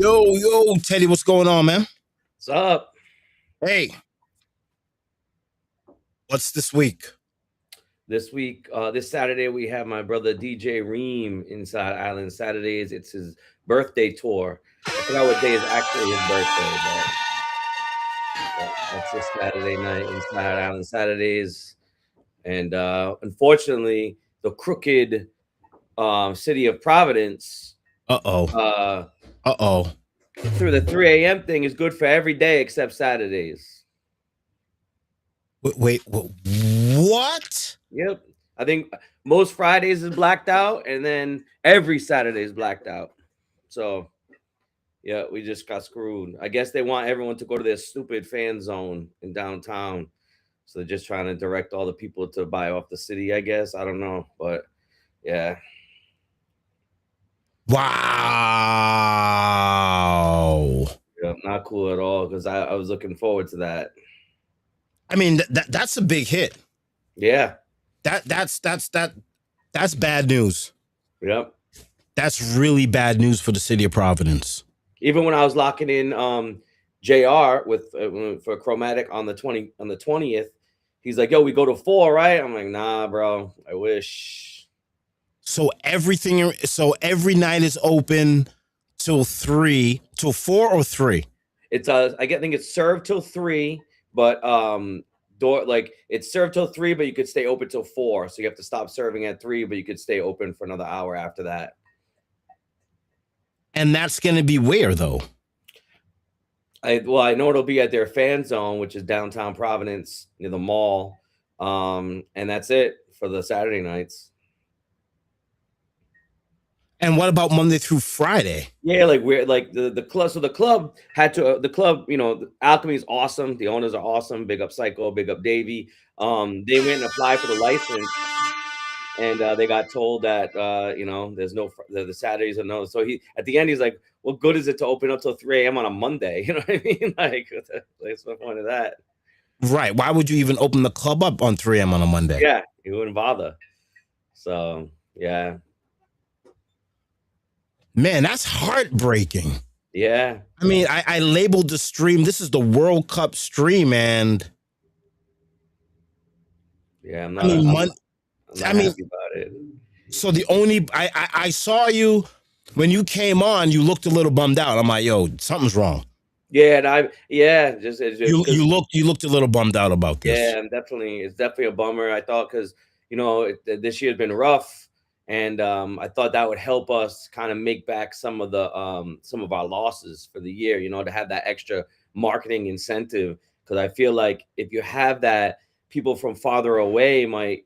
Yo, Teddy, what's going on, man? What's up? Hey, what's this week? This week, this Saturday, we have my brother DJ Reem inside Island Saturdays. It's his birthday tour. I forgot what day is actually his birthday, but that's this Saturday night inside Island Saturdays. And unfortunately, the crooked city of Providence, Uh-oh. uh, Uh-oh. through the 3 a.m. thing is good for every day except Saturdays. Wait, what? Yep. I think most Fridays is blacked out, and then every Saturday is blacked out. So, yeah, we just got screwed. I guess they want everyone to go to their stupid fan zone in downtown. So they're just trying to direct all the people to buy off the city, I guess. I don't know. But, yeah. Wow. Yeah, not cool at all because I was looking forward to that. I mean, that's a big hit. Yeah. That's bad news. Yep. That's really bad news for the city of Providence. Even when I was locking in JR with for Chromatic on the 20th, he's like, "Yo, we go to 4, right?" I'm like, "Nah, bro. I wish." So every night is open till 4 or 3. It's I think it's served till 3, but it's served till 3, but you could stay open till 4. So you have to stop serving at 3, but you could stay open for another hour after that. And that's gonna be where though? I know it'll be at their fan zone, which is downtown Providence near the mall. And that's it for the Saturday nights. And what about Monday through Friday? Yeah, like we're like the club. So the club had to Alchemy is awesome. The owners are awesome. Big up Psycho, big up Davey. They went and applied for the license, and they got told that there's no the Saturdays are no. So at the end he's like, "What good is it to open up till 3 a.m. on a Monday?" You know what I mean? Like, what's the point of that? Right. Why would you even open the club up on 3 a.m. on a Monday? Yeah, you wouldn't bother. So yeah. Man, that's heartbreaking. Yeah. I mean, I labeled the stream. This is the World Cup stream, and yeah, I'm not happy about it. So I saw you when you came on. You looked a little bummed out. I'm like, yo, something's wrong. Yeah, and you looked a little bummed out about this. Yeah, and it's definitely a bummer. I thought because this year has been rough. And I thought that would help us kind of make back some of our losses for the year, to have that extra marketing incentive. Because I feel like if you have that, people from farther away might,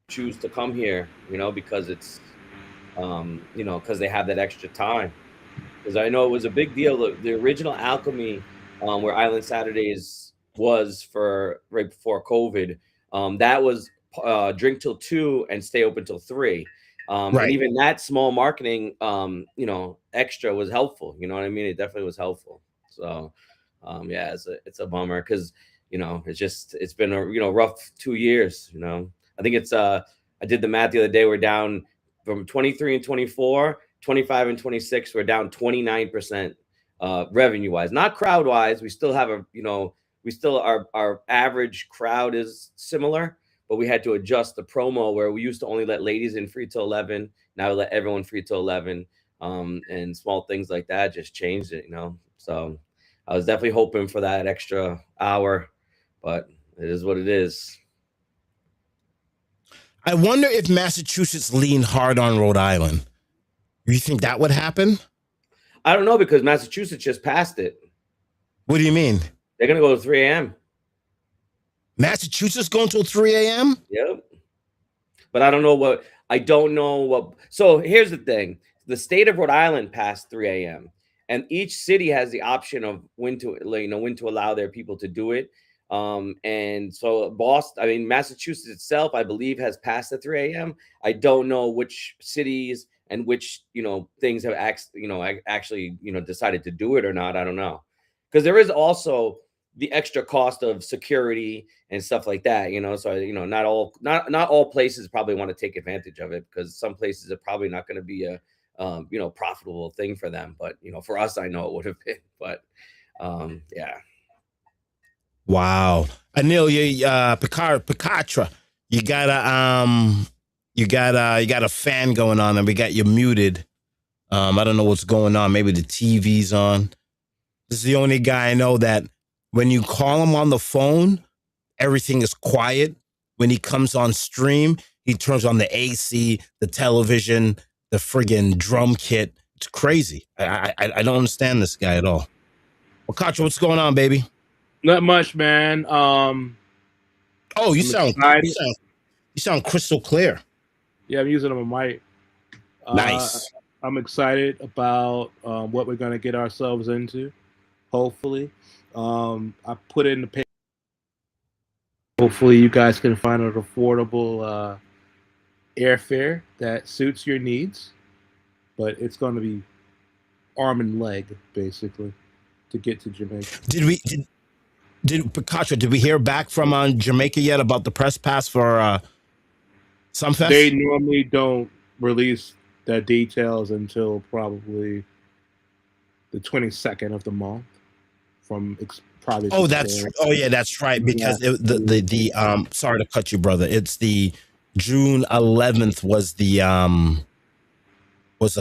choose to come here, because it's, because they have that extra time. Because I know it was a big deal. The original Alchemy, where Island Saturdays was right before COVID, that was drink till 2 and stay open till 3. Right. And even that small marketing, extra was helpful. You know what I mean? It definitely was helpful. So, yeah, it's a bummer because, it's been a, rough 2 years, I think I did the math the other day. We're down from 23 and 24, 25 and 26. We're down 29% revenue wise, not crowd wise. We still have our average crowd is similar. But we had to adjust the promo where we used to only let ladies in free till 11. Now we let everyone free till 11. And small things like that just changed it, So I was definitely hoping for that extra hour, but it is what it is. I wonder if Massachusetts leaned hard on Rhode Island. You think that would happen? I don't know because Massachusetts just passed it. What do you mean? They're going to go to 3 a.m. Massachusetts going till 3 a.m.? Yep. But I don't know what. So here's the thing. The state of Rhode Island passed 3 a.m. And each city has the option of when to allow their people to do it. And so Massachusetts itself, I believe, has passed the 3 a.m. I don't know which cities and which, things have actually decided to do it or not. I don't know. Because there is also the extra cost of security and stuff like that, so not all places probably want to take advantage of it because some places are probably not going to be profitable thing for them. But for us, I know it would have been. But yeah. Wow. Anil, Picatra, you got a fan going on, and we got you muted. I don't know what's going on. Maybe the TV's on. This is the only guy I know that when you call him on the phone, everything is quiet. When he comes on stream, he turns on the AC, the television, the friggin' drum kit. It's crazy. I don't understand this guy at all. Well, Kacha, what's going on, baby? Not much, man. You sound crystal clear. Yeah, I'm using a mic. Nice. I'm excited about what we're gonna get ourselves into. Hopefully, I put in the pay. Hopefully, you guys can find an affordable airfare that suits your needs, but it's going to be arm and leg basically to get to Jamaica. Did we hear back from Jamaica yet about the press pass for Sumfest? They normally don't release the details until probably the 22nd of the month. Probably. That's right. Because the sorry to cut you, brother. It's the June 11th was the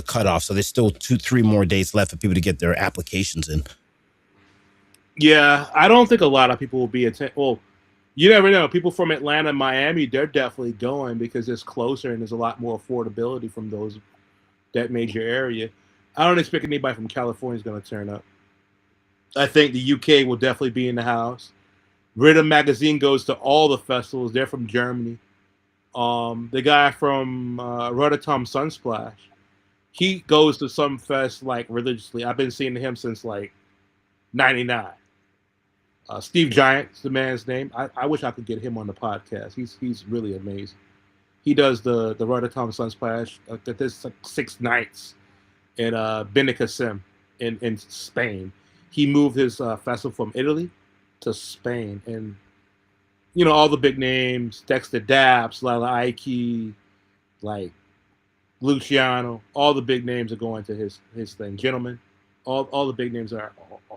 cutoff. So there's still 2-3 more days left for people to get their applications in. Yeah, I don't think a lot of people will be well, you never know. People from Atlanta and Miami, they're definitely going because it's closer and there's a lot more affordability from that major area. I don't expect anybody from California is going to turn up. I think the UK will definitely be in the house. Rhythm Magazine goes to all the festivals. They're from Germany. The guy from Rotterdam Sunsplash, he goes to some fest like religiously. I've been seeing him since like '99. Steve Giant's the man's name. I wish I could get him on the podcast. He's really amazing. He does the Rotterdam Sunsplash. There's like 6 nights in Benicassim in Spain. He moved his festival from Italy to Spain, and all the big names: Dexter Daps, Lila Ike, like Luciano. All the big names are going to his thing. Gentlemen, all the big names are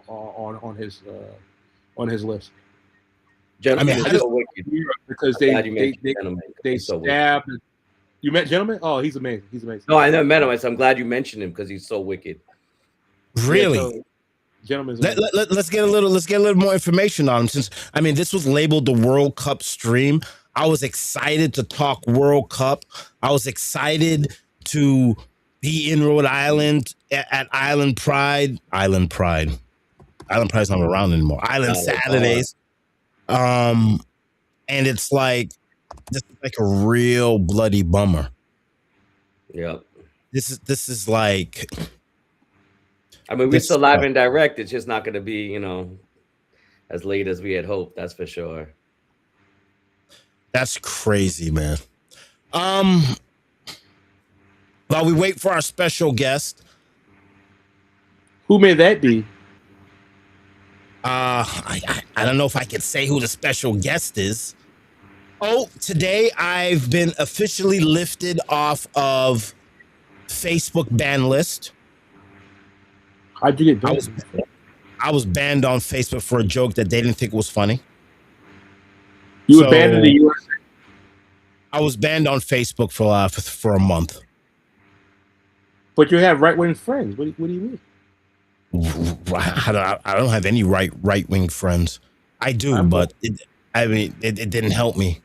on his list. Gentlemen, so wicked. Because they stabbed. You met Gentlemen? Oh, he's amazing. He's amazing. No, I never met him. So I'm glad you mentioned him because he's so wicked. Really? Yeah, so, Gentlemen, let's get a little more information on him. Since this was labeled the World Cup stream, I was excited to talk World Cup. I was excited to be in Rhode Island at Island Pride. Island Pride's not around anymore. Island Saturdays. And it's like this is like a real bloody bummer. Yep. This is like. We're still live and direct. It's just not going to be, as late as we had hoped. That's for sure. That's crazy, man. While we wait for our special guest, who may that be? I don't know if I could say who the special guest is. Oh, today I've been officially lifted off of Facebook ban list. How'd you get banned? I was banned on Facebook for a joke that they didn't think was funny. You were banned in the US? I was banned on Facebook for a month. But you have right-wing friends. What do you mean? I don't have any right-wing friends. I do, but it didn't help me.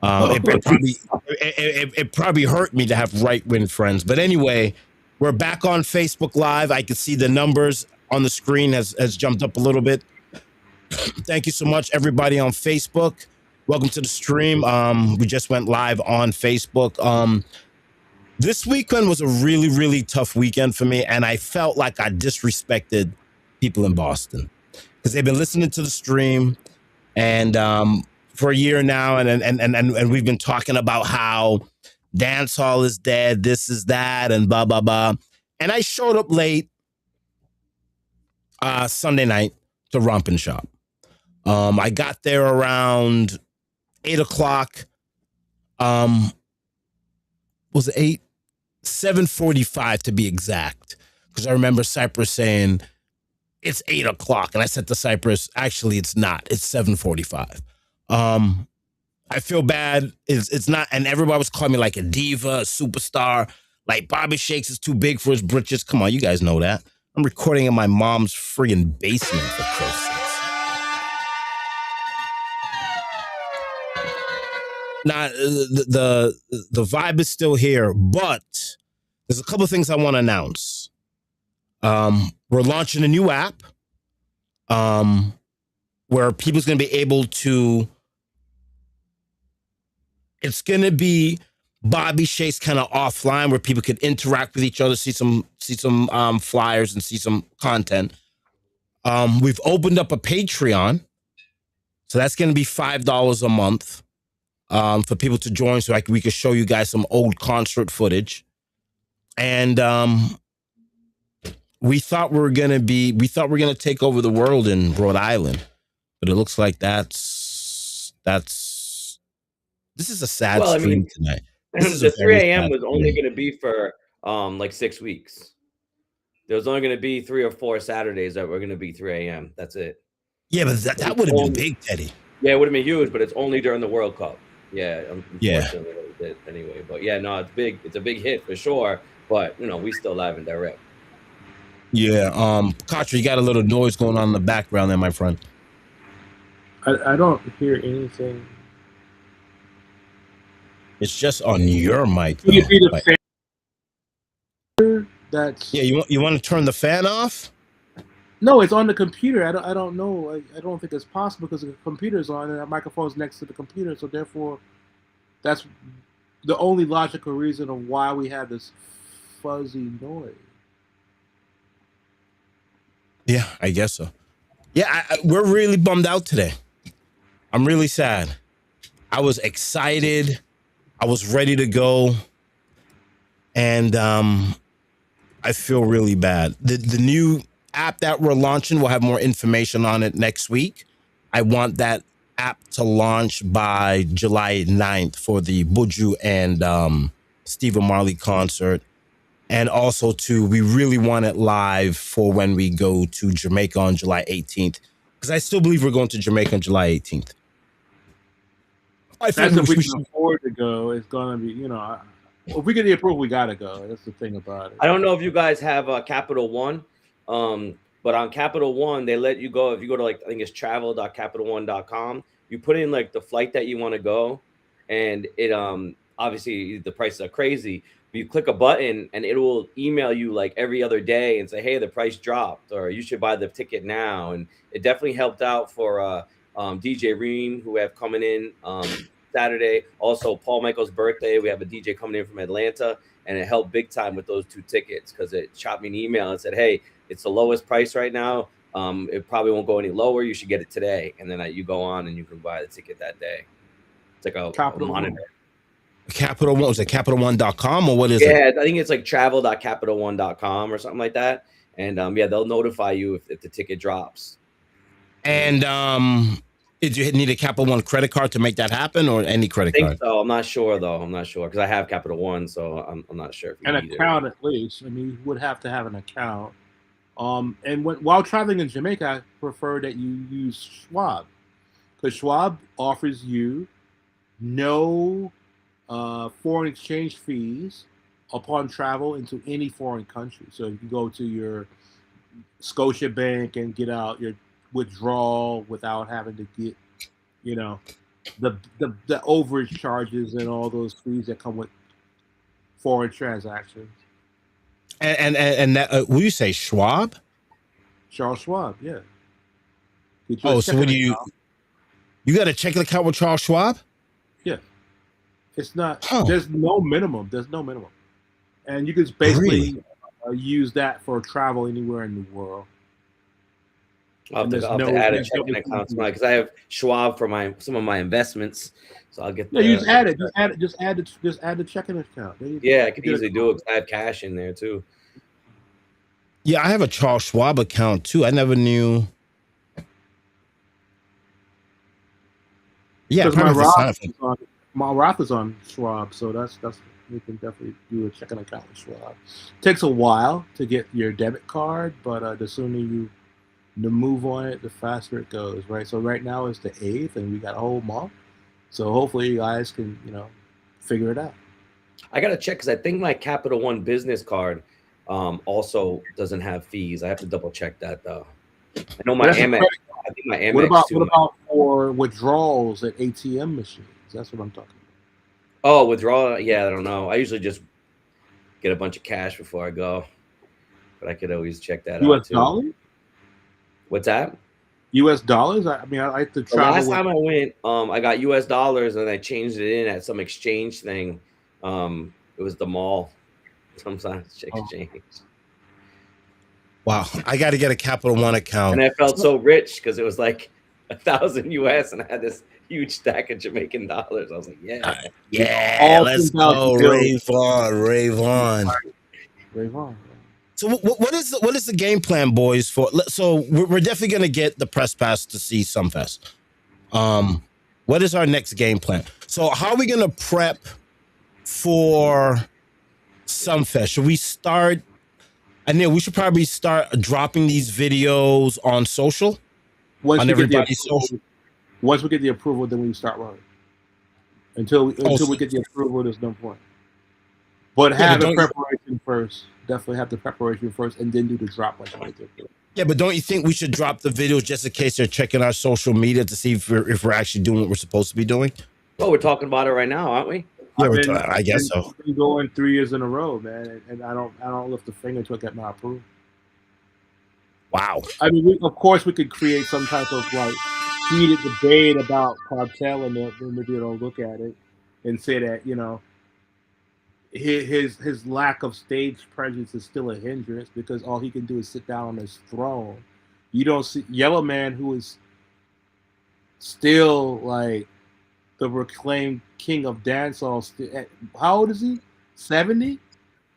It probably hurt me to have right-wing friends. But anyway, we're back on Facebook Live. I can see the numbers on the screen has jumped up a little bit. Thank you so much, everybody on Facebook. Welcome to the stream. We just went live on Facebook. This weekend was a really, really tough weekend for me, and I felt like I disrespected people in Boston because they've been listening to the stream and for a year now, and we've been talking about how dancehall is dead, this is that, and blah, blah, blah. And I showed up late Sunday night to Romp and Shop. I got there around 8 o'clock. Was it 8? 7:45 to be exact, because I remember Cypress saying it's 8 o'clock, and I said to Cypress, actually, it's not. It's 7:45. I feel bad. It's not, and everybody was calling me like a diva, a superstar. Like Bobby Shakes is too big for his britches. Come on, you guys know that. I'm recording in my mom's friggin' basement for Christ's sakes. Now, the vibe is still here, but there's a couple of things I want to announce. We're launching a new app where people's going to be able to. It's going to be Bobby Shakes kind of offline, where people could interact with each other, see some flyers and see some content. We've opened up a Patreon, so that's going to be $5 a month for people to join, so we could show you guys some old concert footage. And we thought we were gonna take over the world in Rhode Island, but it looks like this is a sad stream tonight. The 3 a.m. was only going to be for like 6 weeks. There was only going to be 3 or 4 Saturdays that were going to be 3 a.m. That's it. Yeah, but that would have been big, Teddy. Yeah, it would have been huge, but it's only during the World Cup. Yeah, unfortunately, it did anyway. But yeah, no, it's big. It's a big hit for sure. But we still live and direct. Yeah, Katra, you got a little noise going on in the background there, my friend. I don't hear anything. It's just on your mic. Though. You see the fan? That's You want to turn the fan off? No, it's on the computer. I don't know. I don't think it's possible because the computer's on and that microphone's next to the computer. So therefore, that's the only logical reason of why we have this fuzzy noise. Yeah, I guess so. Yeah, we're really bummed out today. I'm really sad. I was excited. I was ready to go. And I feel really bad. The new app that we're launching, we'll have more information on it next week. I want that app to launch by July 9th for the Buju and Stephen Marley concert. And also, we really want it live for when we go to Jamaica on July 18th. Because I still believe we're going to Jamaica on July 18th. I think if we can afford to go, it's going to be, if we get the approval, we got to go. That's the thing about it. I don't know if you guys have Capital One, but on Capital One, they let you go. If you go to I think it's travel.capitalone.com, you put in the flight that you want to go. And it obviously the prices are crazy. But you click a button and it will email you every other day and say, hey, the price dropped, or you should buy the ticket now. And it definitely helped out for DJ Reem, who we have coming in Saturday. Also, Paul Michael's birthday. We have a DJ coming in from Atlanta, and it helped big time with those 2 tickets because it shot me an email and said, hey, it's the lowest price right now. It probably won't go any lower. You should get it today. And then you go on and you can buy the ticket that day. It's like a monitor. Capital One, was it CapitalOne.com or what is it? Yeah, I think it's travel.capitalone.com or something like that. And they'll notify you if the ticket drops. And did you need a Capital One credit card to make that happen, or any credit card? So I'm not sure though. I'm not sure because I have Capital One, so I'm not sure. If an account at least. I mean, you would have to have an account. And while traveling in Jamaica, I prefer that you use Schwab, because Schwab offers you no foreign exchange fees upon travel into any foreign country. So you can go to your Scotia Bank and get out your withdrawal without having to get, the overage charges and all those fees that come with foreign transactions. And that, will you say Schwab? Charles Schwab, yeah. So what do you got a checking account with Charles Schwab? Yeah. It's not, there's no minimum. And you can basically use that for travel anywhere in the world. I'll have to add a checking account because I have Schwab for some of my investments. So I'll get. You just add it. Just add the checking account. Yeah, I could easily do it because I have cash in there too. Yeah, I have a Charles Schwab account too. I never knew. Yeah, Rafa's on Schwab, so that's we can definitely do a checking account with Schwab. Takes a while to get your debit card, but the sooner you move on it, the faster it goes, right? So right now it's the 8th, and we got a whole month. So hopefully you guys can, figure it out. I gotta check because I think my Capital One business card also doesn't have fees. I have to double check that though. I know my Amex. I think my Amex. What about for withdrawals at ATM machines? That's what I'm talking about. Oh, withdrawal? Yeah, I don't know. I usually just get a bunch of cash before I go, but I could always check that out too. $dollars? What's that? U.S. dollars? I mean, I like to travel. The last time I went, I got U.S. dollars and I changed it in at some exchange thing. It was the mall. Sometimes exchange. Wow, I got to get a Capital One account. And I felt so rich because it was like 1,000 U.S. and I had this huge stack of Jamaican dollars. I was like, yeah, let's go, Ravon. So what is the game plan, boys? So we're definitely gonna get the press pass to see Sunfest. What is our next game plan? So how are we gonna prep for Sunfest? Should we start? I know we should probably start dropping these videos on social. On everybody's social. Once we get the approval, then we start running. Until we get the approval, there's no point. But have the preparation first. Definitely have the preparation first, and then do the drop once you get the approval. Yeah, but don't you think we should drop the videos just in case they're checking our social media to see if we're actually doing what we're supposed to be doing? Well, we're talking about it right now, aren't we? Yeah, I guess so. I've been going 3 years in a row, man, and I don't lift a finger until I get my approval. Wow. I mean, of course, we could create some type of like heated debate about cartel, and then maybe they'll look at it and say that his lack of stage presence is still a hindrance because all he can do is sit down on his throne. You don't see Yellow Man, who is still like the reclaimed king of dancehall. How old is he? 70?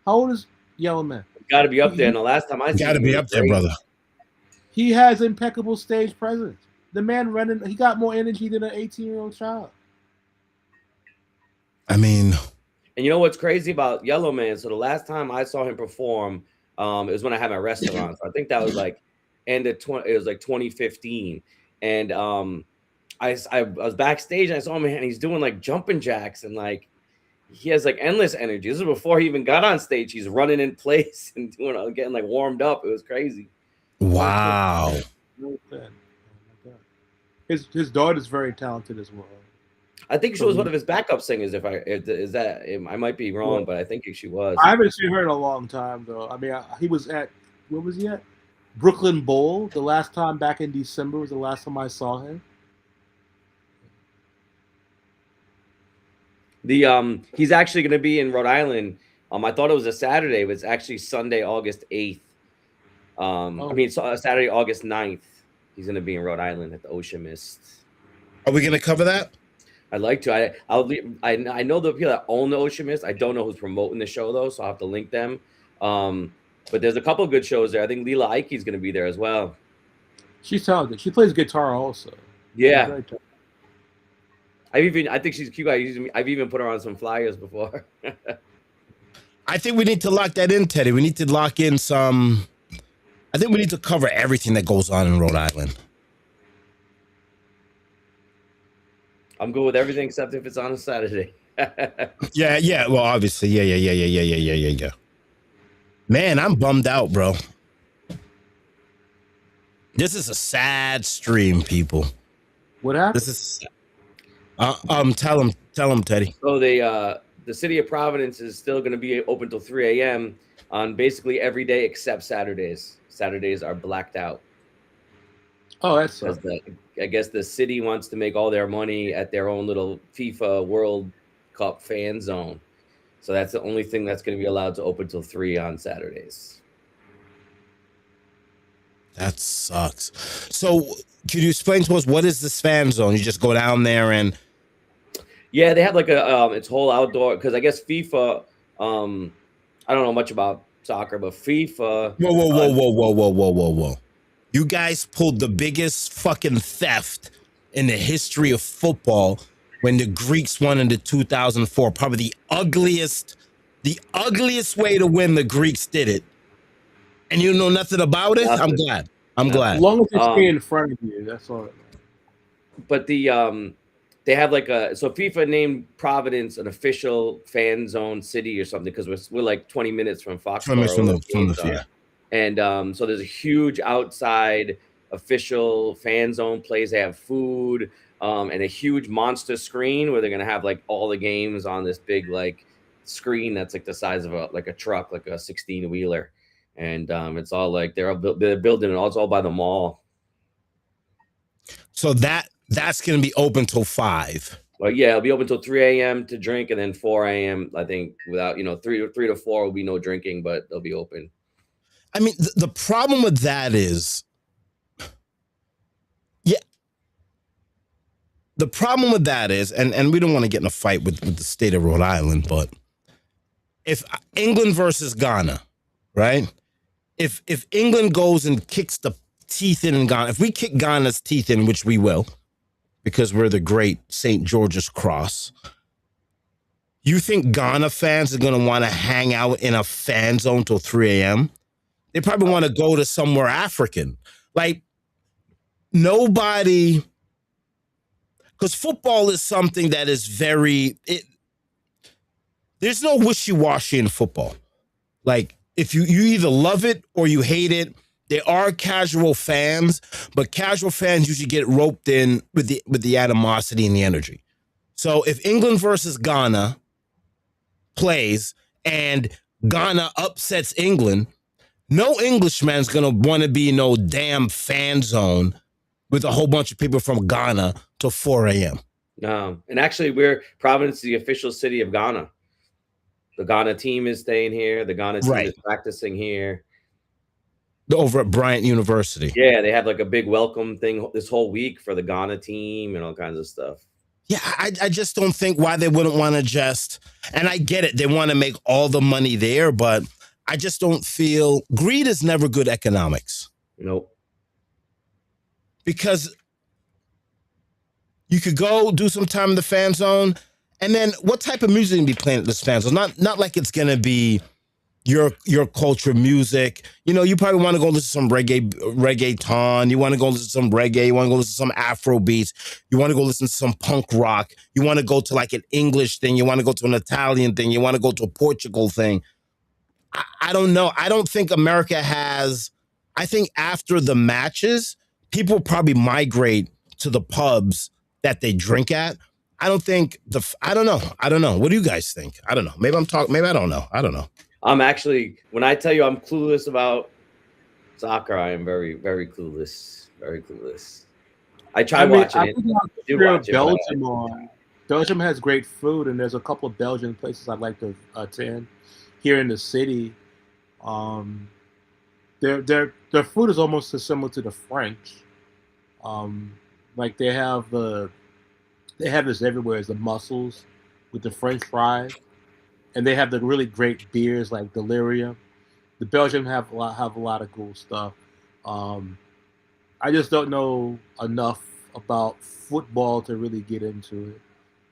How old is Yellow Man? Got to be up there. And the last time I got to be up there, brother. He has impeccable stage presence. The man running, he got more energy than an 18-year-old child. I mean, and you know what's crazy about Yellow Man? So the last time I saw him perform, it was when I had my restaurant. So I think that was like it was like 2015. And I was backstage and I saw him and he's doing like jumping jacks and like he has like endless energy. This is before he even got on stage. He's running in place and getting like warmed up. It was crazy. Wow. His daughter's very talented as well. I think she was one of his backup singers. I might be wrong, but I think she was. I haven't seen her in a long time though. I mean, he was at where was he at? Brooklyn Bowl. The last time back in December was the last time I saw him. He's actually going to be in Rhode Island. I thought it was a Saturday, but it's actually Sunday, August 8th. I mean, Saturday, August 9th. He's going to be in Rhode Island at the Ocean Mist. Are we going to cover that? I'd like to. I know the people that own the Ocean Mist. I don't know who's promoting the show though, so I'll have to link them. But there's a couple of good shows there. I think Lila Ike's going to be there as well. She's talented. She plays guitar also. Yeah. I think she's cute. I've even put her on some flyers before. I think we need to lock that in, Teddy. We need to lock in some. I think we need to cover everything that goes on in Rhode Island. I'm good with everything except if it's on a Saturday. Yeah. Well, obviously, yeah. Man, I'm bummed out, bro. This is a sad stream, people. What happened? This is. Tell him, Teddy. So the city of Providence is still going to be open till 3 a.m. on basically every day except Saturdays. Saturdays are blacked out. Oh, that's I guess the city wants to make all their money at their own little FIFA World Cup fan zone. So that's the only thing that's going to be allowed to open till 3 on Saturdays. That sucks. So could you explain to us what is this fan zone? You just go down there and yeah, they have like it's whole outdoor because I guess FIFA. I don't know much about soccer, but FIFA. Whoa! You guys pulled the biggest fucking theft in the history of football when the Greeks won in the 2004. Probably the ugliest way to win. The Greeks did it, and you know nothing about it. I'm glad. I'm glad. As long as they stay in front of you, that's all. But they have like so FIFA named Providence an official fan zone city or something because we're like 20 minutes from Foxborough. Yeah. And so there's a huge outside official fan zone place. They have food and a huge monster screen where they're gonna have like all the games on this big like screen that's like the size of a truck, like a 16-wheeler. And it's all like they're building it all. It's all by the mall. So that's going to be open till 5. Well, yeah, it'll be open till 3 a.m. to drink, and then 4 a.m. I think without 3 to 4 will be no drinking, but they'll be open. I mean, the problem with that is, yeah, the problem with that is, and we don't want to get in a fight with the state of Rhode Island, but if England versus Ghana, right? If England goes and kicks the teeth in Ghana, if we kick Ghana's teeth in, which we will, because we're the great St. George's Cross, you think Ghana fans are going to want to hang out in a fan zone till 3 a.m.? They probably want to go to somewhere African. Like, nobody, because football is something that is there's no wishy-washy in football. Like, if you either love it or you hate it. There are casual fans, but casual fans usually get roped in with the animosity and the energy. So if England versus Ghana plays and Ghana upsets England, no Englishman's going to want to be in no damn fan zone with a whole bunch of people from Ghana till 4 a.m. No, and actually, Providence is the official city of Ghana. The Ghana team is staying here. The Ghana team is practicing here. Over at Bryant University. Yeah, they have like a big welcome thing this whole week for the Ghana team and all kinds of stuff. Yeah, I just don't think why they wouldn't want to just, and I get it, they want to make all the money there, but I just don't feel, greed is never good economics. Nope. Because you could go do some time in the fan zone, and then what type of music can be playing at this fan zone? Not like it's going to be your culture music. You probably want to go listen to some reggaeton. You want to go listen to some reggae. You want to go listen to some Afro beats. You want to go listen to some punk rock. You want to go to like an English thing. You want to go to an Italian thing. You want to go to a Portugal thing. I don't know. I don't think America has, I think after the matches, people probably migrate to the pubs that they drink at. I don't know. What do you guys think? I don't know. Maybe I don't know. I don't know. I'm actually, when I tell you I'm clueless about soccer, I am very, very clueless. Very clueless. I tried watching it. Belgium has great food, and there's a couple of Belgian places I'd like to attend here in the city. Their food is almost as similar to the French. Like they have this everywhere. Is the mussels with the French fries. And they have the really great beers like Delirium. The Belgians have a lot of cool stuff. I just don't know enough about football to really get into it.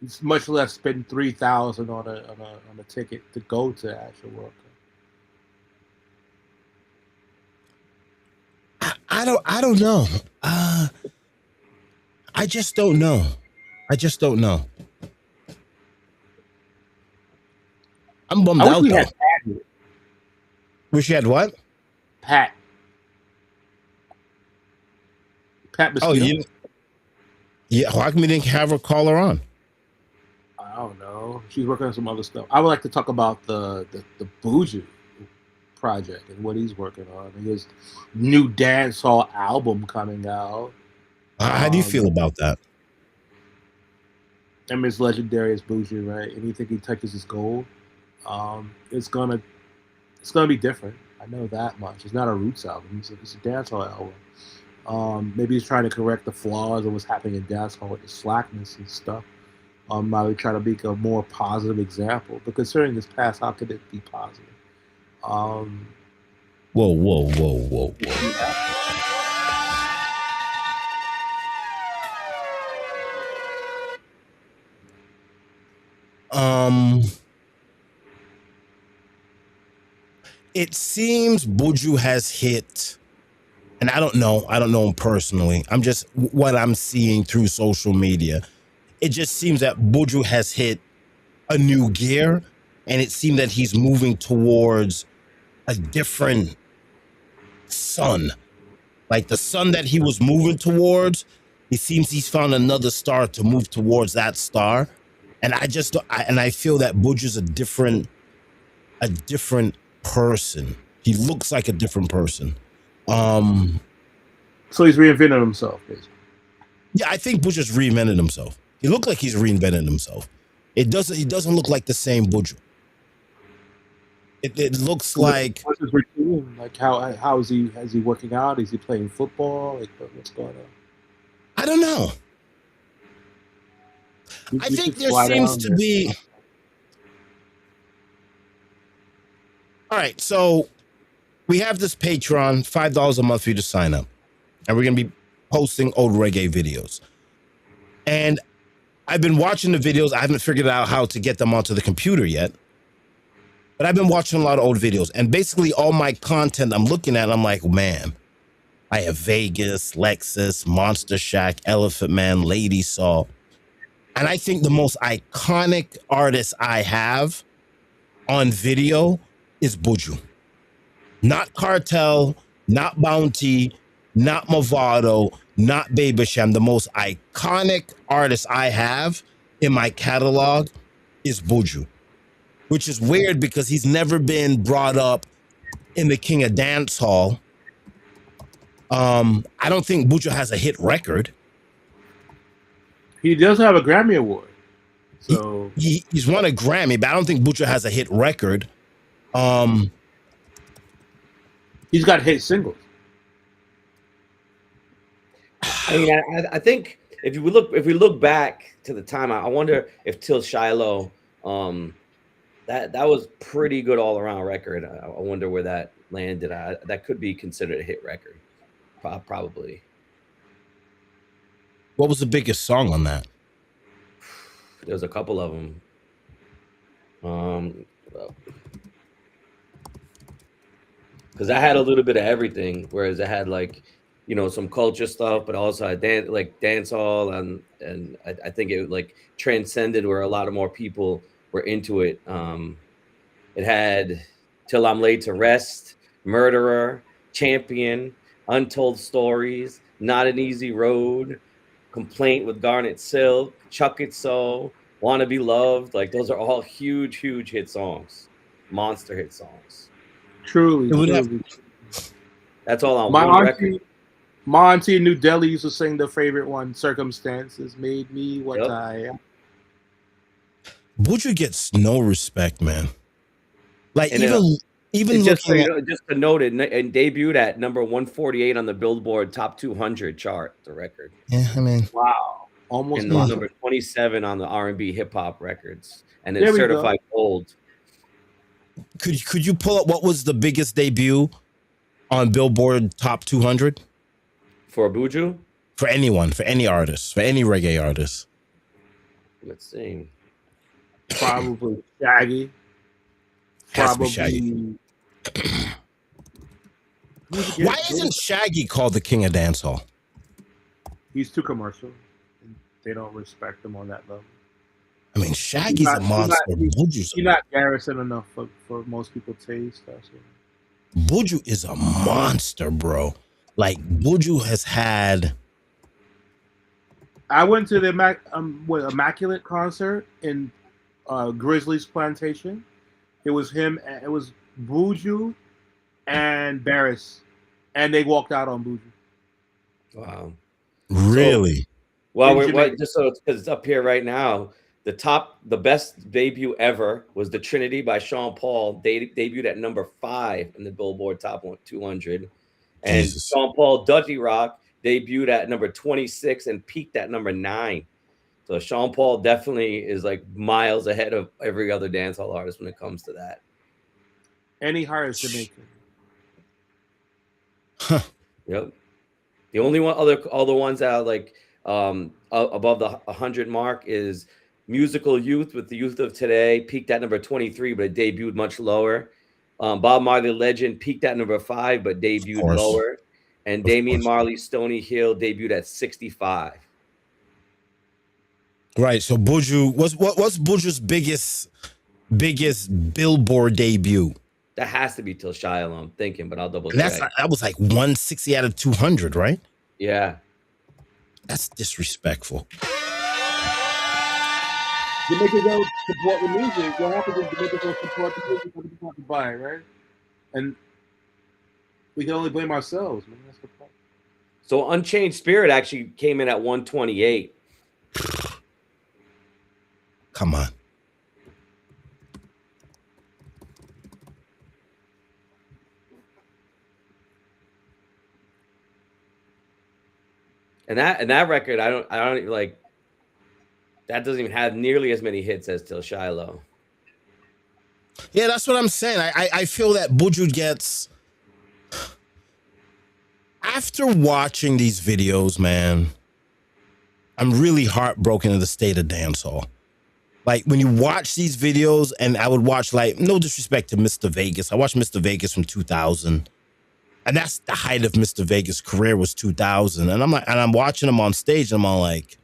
It's much less spend $3,000 on a ticket to go to actual World Cup. I don't know. I just don't know. I'm bummed out though. Wish you had what? Pat Mosquito. Yeah. Why come we didn't have her call her on? I don't know. She's working on some other stuff. I would like to talk about the Buju project and what he's working on. His new dancehall album coming out. How do you feel about that? I mean, it's legendary as Buju, right? Anything he touches is gold. It's gonna be different. I know that much. It's not a roots album. It's a dancehall album. Maybe he's trying to correct the flaws of what's happening in dancehall with the slackness and stuff. Maybe try to make a more positive example. But considering his past, how could it be positive? Whoa. It seems Buju has hit, and I don't know him personally. I'm just what I'm seeing through social media. It just seems that Buju has hit a new gear, and it seemed that he's moving towards a different sun. Like the sun that he was moving towards, it seems he's found another star to move towards that star. And I feel that Buju's a different person. He looks like a different person. So he's reinvented himself, basically. Yeah, I think Buju's reinvented himself. He looked like he's reinvented himself. He doesn't look like the same Buju. It looks like. What's his routine? Like how is he working out? Is he playing football? Like what's going on? I don't know. I think there seems to be. All right, so we have this Patreon, $5 a month for you to sign up, and we're gonna be posting old reggae videos. And I've been watching the videos. I haven't figured out how to get them onto the computer yet. But I've been watching a lot of old videos, and basically all my content I'm looking at, I'm like, man, I have Vegas, Lexus, Monster Shack, Elephant Man, Lady Saw. And I think the most iconic artist I have on video is Buju. Not Cartel, not Bounty, not Movado, not Baby Sham. The most iconic artist I have in my catalog is Buju. Which is weird because he's never been brought up in the King of Dancehall. I don't think Buju has a hit record. He does have a Grammy Award. So he's won a Grammy, but I don't think Buju has a hit record. He's got hit singles. I mean, I think if we look back to the time, I wonder if Till Shiloh, that was pretty good all around record. I wonder where that landed. That could be considered a hit record, probably. What was the biggest song on that? There's a couple of them. Because I had a little bit of everything, whereas I had like, some culture stuff, but also I dance hall, and I think it like transcended where a lot of more people were into it. It had Till I'm Laid to Rest, Murderer, Champion, Untold Stories, Not an Easy Road, Complaint with Garnet Silk, Chuck It So, Wanna Be Loved. Like those are all huge hit songs, monster hit songs. Truly. That's all on one record. My auntie in New Delhi used to sing the favorite one, Circumstances Made Me What I Am. Buju gets no respect, man. Like and even just looking just to note it, and debuted at number 148 on the Billboard Top 200 chart, the record. Yeah, I mean, wow, almost number 27 on the R&B hip hop records, and it's certified gold. Could you pull up what was the biggest debut on Billboard Top 200 for Buju? For anyone, for any artist, for any reggae artist. Let's see. Probably Shaggy. Shaggy. Why isn't Shaggy called the King of Dancehall? He's too commercial. They don't respect him on that level. I mean, Shaggy's a monster. He's not garrison enough for most people's taste. Buju is a monster, bro. Like Buju has had. I went to the Immaculate concert in Grizzly's Plantation. It was him. It was Buju and Barris, and they walked out on Buju. Wow, really? Just so because it's up here right now, the best debut ever was The Trinity by Sean Paul. They debuted at number 5 in the Billboard Top 200, and Jesus. Sean Paul Dutty Rock debuted at number 26 and peaked at number 9. So Sean Paul definitely is like miles ahead of every other dancehall artist when it comes to that. Any higher Jamaican. Huh. Yep. The only all the ones that are like above the 100 mark is Musical Youth with the Youth of Today peaked at number 23, but it debuted much lower. Bob Marley Legend peaked at number 5, but debuted lower. And Damian Marley's Stony Hill debuted at 65. Right. So Buju, what's Buju's biggest Billboard debut? That has to be Till Shiloh, I'm thinking, but I'll double check. That was like 160 out of 200, right? Yeah. That's disrespectful. Jamaica don't support the music. What happens if Jamaica don't support the music? We just have to buy it, right? And we can only blame ourselves, man. That's the problem. So Unchained Spirit actually came in at 128. Come on. And that record, I don't like. That doesn't even have nearly as many hits as Till Shiloh. Yeah, that's what I'm saying. I feel that Buju gets. After watching these videos, man, I'm really heartbroken at the state of dancehall. Like when you watch these videos, and I would watch, like, no disrespect to Mr. Vegas. I watched Mr. Vegas from 2000. And that's the height of Mr. Vegas' career, was 2000. And I'm watching him on stage, and I'm all like,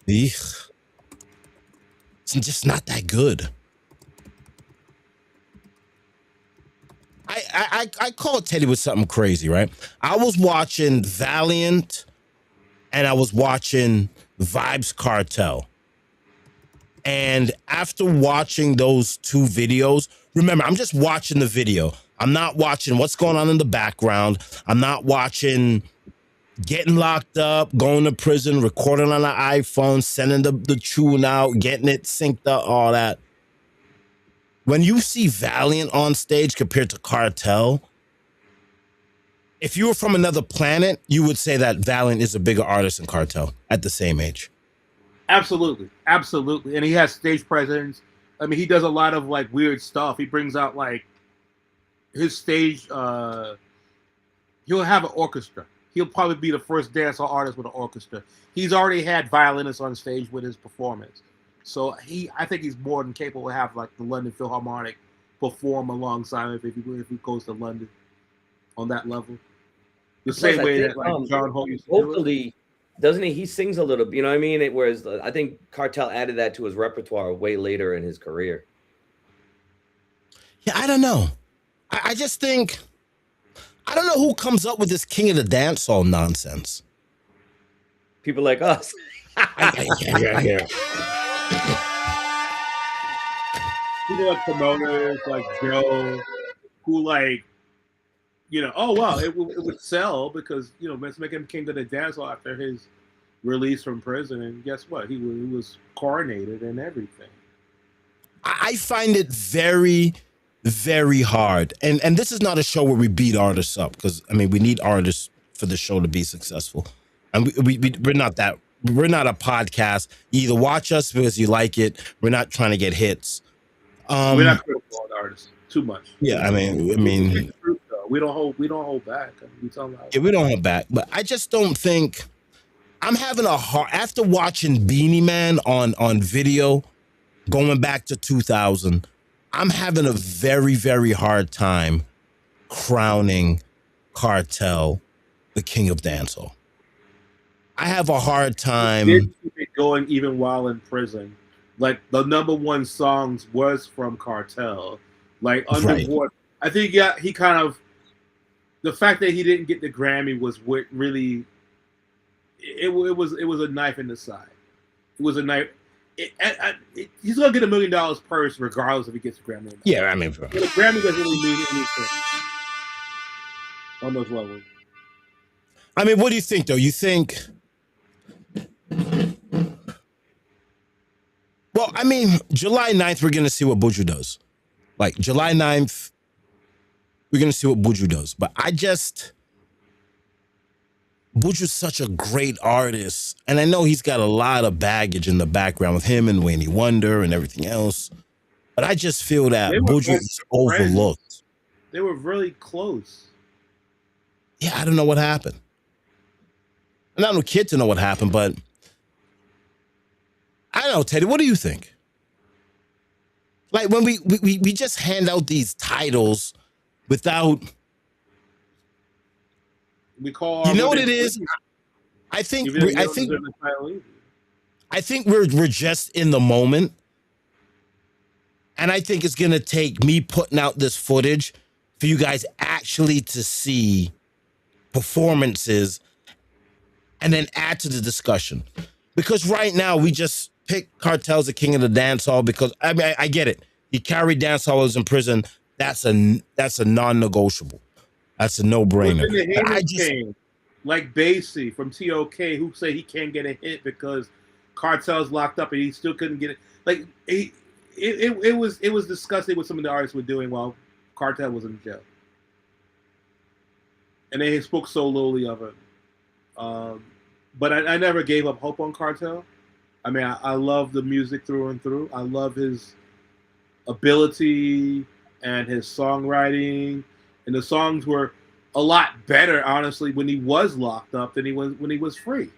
it's just not that good. I called Teddy with something crazy, right? I was watching Valiant and I was watching Vibes Cartel. And after watching those two videos, remember, I'm just watching the video. I'm not watching what's going on in the background. I'm not watching getting locked up, going to prison, recording on an iPhone, sending the tune out, getting it synced up, all that. When you see Valiant on stage compared to Cartel, if you were from another planet, you would say that Valiant is a bigger artist than Cartel at the same age. Absolutely. Absolutely. And he has stage presence. I mean, he does a lot of like weird stuff. He brings out like his stage, he'll have an orchestra. He'll probably be the first dancehall artist with an orchestra. He's already had violinists on stage with his performance. So I think he's more than capable to have like the London Philharmonic perform alongside him if he goes to London on that level. The same way that like John Holt used to hopefully do it. Doesn't he? He sings a little, you know what I mean? Whereas I think Cartel added that to his repertoire way later in his career. Yeah, I don't know. I just think, I don't know who comes up with this king of the dancehall nonsense. People like us. Yeah. People like promoters like Joe, who like, oh wow, it would sell because let's make him king of the dancehall after his release from prison, and guess what? He was coronated and everything. I find it very, very hard, and this is not a show where we beat artists up, because I mean we need artists for the show to be successful, and we're not that. We're not a podcast. You either watch us because you like it. We're not trying to get hits. We're not critical of artists too much. Yeah, I mean, we don't hold back. We don't hold back. But I just don't think I'm having a hard after watching Beanie Man on video going back to 2000. I'm having a very, very hard time crowning Cartel the king of dancehall. I have a hard time. He did keep it going even while in prison. Like the number one songs was from Cartel. Like Underboard. Right. I think he kind of, the fact that he didn't get the Grammy was what really. It was a knife in the side. It was a knife. He's gonna get $1 million purse regardless if he gets a Grammy or not. Yeah, I mean, the Grammy doesn't really mean anything on those levels. I mean, what do you think though? You think? Well, I mean, July 9th, we're going to see what Buju does. Like, July 9th, we're going to see what Buju does. But Buju's such a great artist. And I know he's got a lot of baggage in the background with him and Wayne Wonder and everything else. But I just feel that Buju is overlooked. They were really close. Yeah, I don't know what happened. I'm not no kid to know what happened, but I don't know, Teddy. What do you think? Like when we just hand out these titles without, We call you know what women it is? queens, I think even though you I don't think deserve the title either. I think we're just in the moment, and I think it's gonna take me putting out this footage for you guys actually to see performances and then add to the discussion. Because right now we just pick Cartel's the king of the dance hall because I mean I get it. He carried dance halls in prison. That's a non-negotiable. That's a But no-brainer. then the But I haters just came, like Basie from TOK, who say he can't get a hit because Cartel's locked up and he still couldn't get it. Like it was disgusting what some of the artists were doing while Cartel was in jail, and they spoke so lowly of it. But I never gave up hope on Cartel. I mean, I love the music through and through. I love his ability and his songwriting, and the songs were a lot better, honestly, when he was locked up than he was when he was free.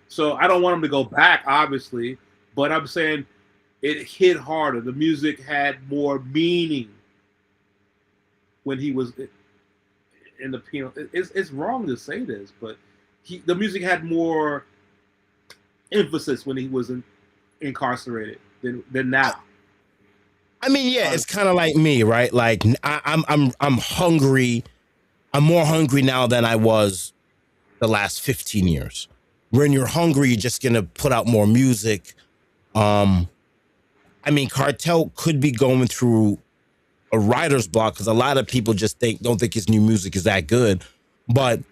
So I don't want him to go back, obviously, but I'm saying it hit harder. The music had more meaning when he was in the penal. It's wrong to say this, but the music had more emphasis when he was incarcerated than now. I mean, yeah, it's kind of like me, right? Like I'm hungry. I'm more hungry now than I was the last 15 years. When you're hungry, you're just gonna put out more music. I mean, Cartel could be going through a writer's block because a lot of people just don't think his new music is that good. But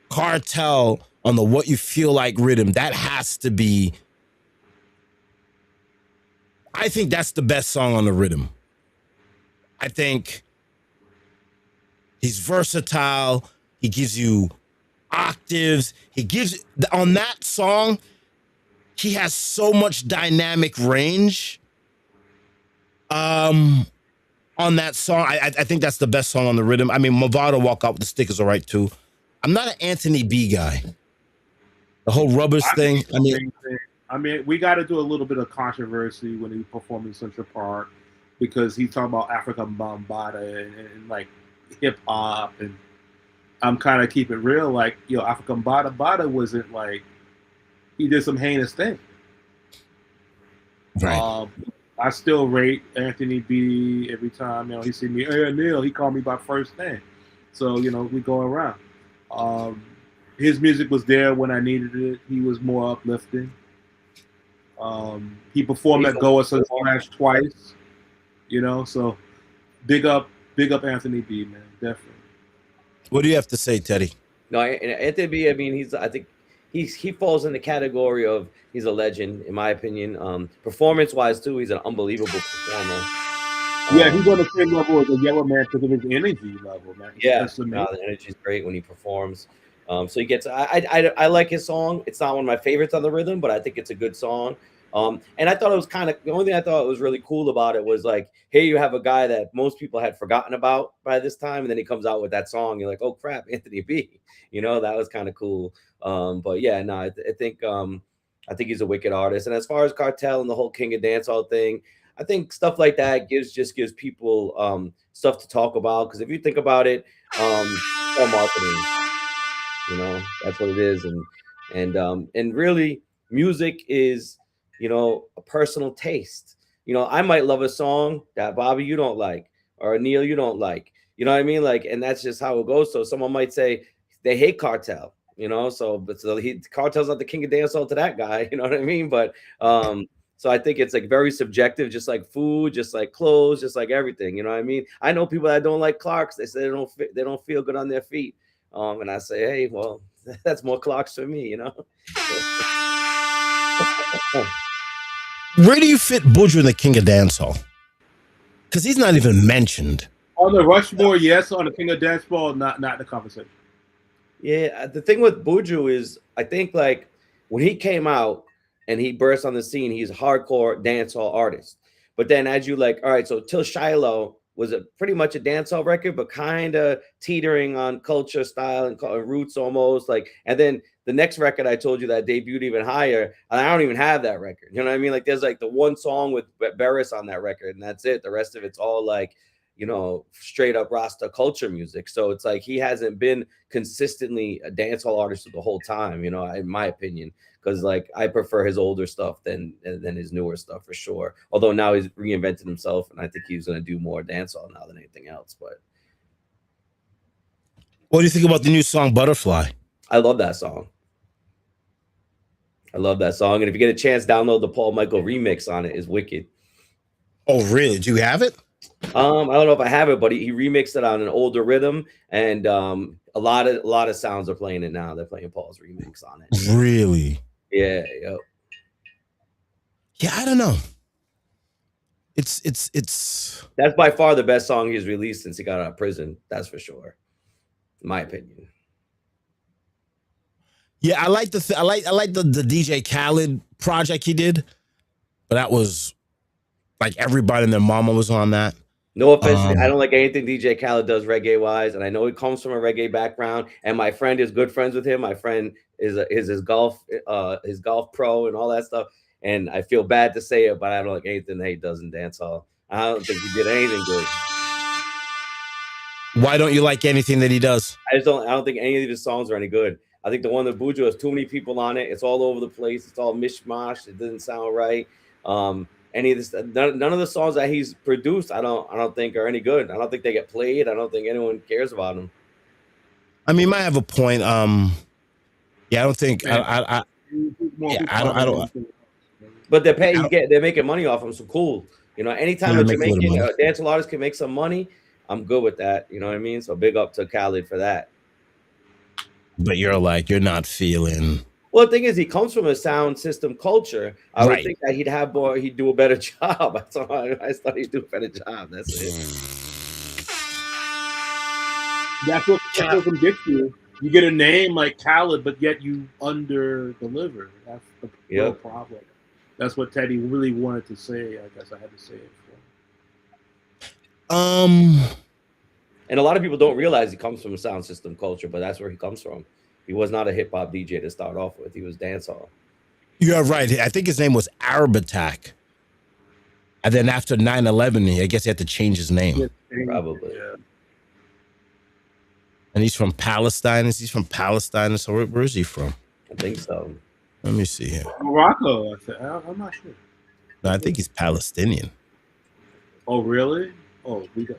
Cartel on the What You Feel Like rhythm, that has to be. I think that's the best song on the rhythm. I think he's versatile. He gives you octaves. He gives on that song. He has so much dynamic range. On that song, I think that's the best song on the rhythm. I mean, Movado Walk Out with the Stick is all right too. I'm not an Anthony B guy. The whole rubbers thing. I mean, we got to do a little bit of controversy when he performed in Central Park because he's talking about African Bambaataa and like hip hop, and I'm kind of keep it real. Like, African Bambaataa wasn't like he did some heinous thing. Right. I still rate Anthony B every time he see me. Hey, Neil, he called me by first name. So we go around. His music was there when I needed it. He was more uplifting. He performed at Goa Splash twice. So big up Anthony B, man, definitely. What do you have to say, Teddy? No, Anthony B, I mean, I think he falls in the category of he's a legend, in my opinion. Performance-wise, too, he's an unbelievable performer. Yeah, he's on the same level as a Yellow Man because of his energy level, man. Yeah, the energy is great when he performs. So he gets. I like his song. It's not one of my favorites on the rhythm, but I think it's a good song. And I thought it was the only thing I thought was really cool about it was like, here you have a guy that most people had forgotten about by this time, and then he comes out with that song. You're like, oh crap, Anthony B. That was kind of cool. But yeah, no, I think he's a wicked artist. And as far as Cartel and the whole King of Dancehall thing, I think stuff like that gives people stuff to talk about. Because if you think about it, it's all marketing. That's what it is. And really, music is a personal taste. I might love a song that Bobby you don't like, or Neil you don't like. You know what I mean? Like, and that's just how it goes. So someone might say they hate Cartel. Cartel's not the king of dancehall to that guy. You know what I mean? But so I think it's like very subjective, just like food, just like clothes, just like everything. You know what I mean? I know people that don't like Clarks. They say they don't feel good on their feet. And I say, hey, well, that's more Clarks for me. Where do you fit Buju in the King of Dancehall? Because he's not even mentioned. On the Rushmore, yes. On the King of Dancehall, not the conversation. Yeah, the thing with Buju is, I think like when he came out and he burst on the scene, he's a hardcore dancehall artist. But then as you like, all right, so Till Shiloh was pretty much a dancehall record, but kind of teetering on culture, style, and roots almost. Like, and then the next record I told you that debuted even higher, and I don't even have that record. You know what I mean? Like there's like the one song with Barris on that record, and that's it. The rest of it's all like, you know, straight up Rasta culture music. So it's like he hasn't been consistently a dancehall artist the whole time, you know, in my opinion. Because like I prefer his older stuff than his newer stuff for sure. Although now he's reinvented himself, and I think he's gonna do more dancehall now than anything else. But what do you think about the new song Butterfly? I love that song. I love that song. And if you get a chance, download the Paul Michael remix on it. It's wicked. Oh, really? Do you have it? I don't know if I have it, but he remixed it on an older rhythm, and a lot of sounds are playing it now. They're playing Paul's remix on it. Really? Yeah, yep. Yeah, I don't know. It's That's by far the best song he's released since he got out of prison. That's for sure, in my opinion. Yeah, I like the DJ Khaled project he did, but that was like everybody and their mama was on that. No offense, I don't like anything DJ Khaled does reggae wise, and I know he comes from a reggae background. And my friend is good friends with him. My friend is his golf pro and all that stuff. And I feel bad to say it, but I don't like anything that he does in dancehall. I don't think he did anything good. Why don't you like anything that he does? I don't think any of his songs are any good. I think the one that Buju has too many people on it. It's all over the place. It's all mishmash. It doesn't sound right. Any of this, none of the songs that he's produced, I don't think are any good. I don't think they get played. I don't think anyone cares about them. I mean, might have a point. Yeah, I don't think I don't. But they're making money off them, so cool. You know, anytime a Jamaican dancehall artist can make some money, I'm good with that. You know what I mean? So big up to Khaled for that. But you're not feeling. Well, the thing is, he comes from a sound system culture. I would think that he'd do a better job. I thought he'd do a better job. That's it. That's what can get you. You get a name like Khaled, but yet you under deliver. That's the real problem. That's what Teddy really wanted to say. I guess I had to say it for him. And a lot of people don't realize he comes from a sound system culture, but that's where he comes from. He was not a hip hop DJ to start off with. He was dancehall. You're right. I think his name was Arab Attack. And then after 9/11, I guess he had to change his name. Probably. Yeah. And he's from Palestine. He's from Palestine. So where is he from? I think so. Let me see here. Morocco. I'm not sure. No, I think he's Palestinian. Oh, really? Oh, we got.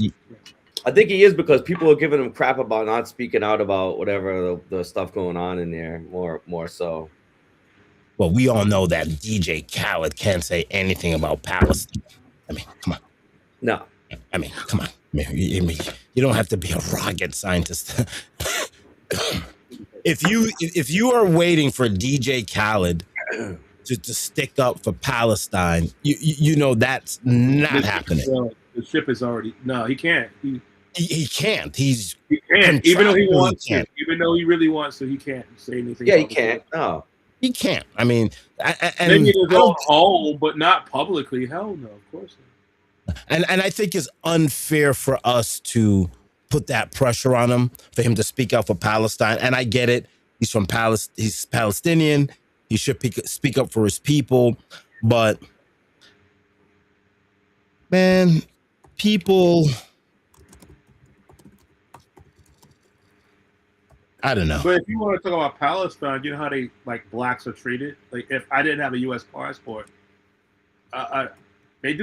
I think he is, because people are giving him crap about not speaking out about whatever the stuff going on in there more so. Well, we all know that DJ Khaled can't say anything about Palestine. I mean, come on. No. I mean, come on. I mean, you don't have to be a rocket scientist. If you are waiting for DJ Khaled to stick up for Palestine, you know that's not happening. The ship is already he can't. He can't. He can't, even though he wants to. Even though he really wants to, he can't say anything. Yeah, he can't. No, he can't. I mean, maybe in his own home, but not publicly. Hell no, of course not. And I think it's unfair for us to put that pressure on him, for him to speak out for Palestine. And I get it. He's from He's Palestinian. He should speak up for his people. But man, people, I don't know. But if you want to talk about Palestine, you know how they like blacks are treated. Like if I didn't have a U.S. passport, they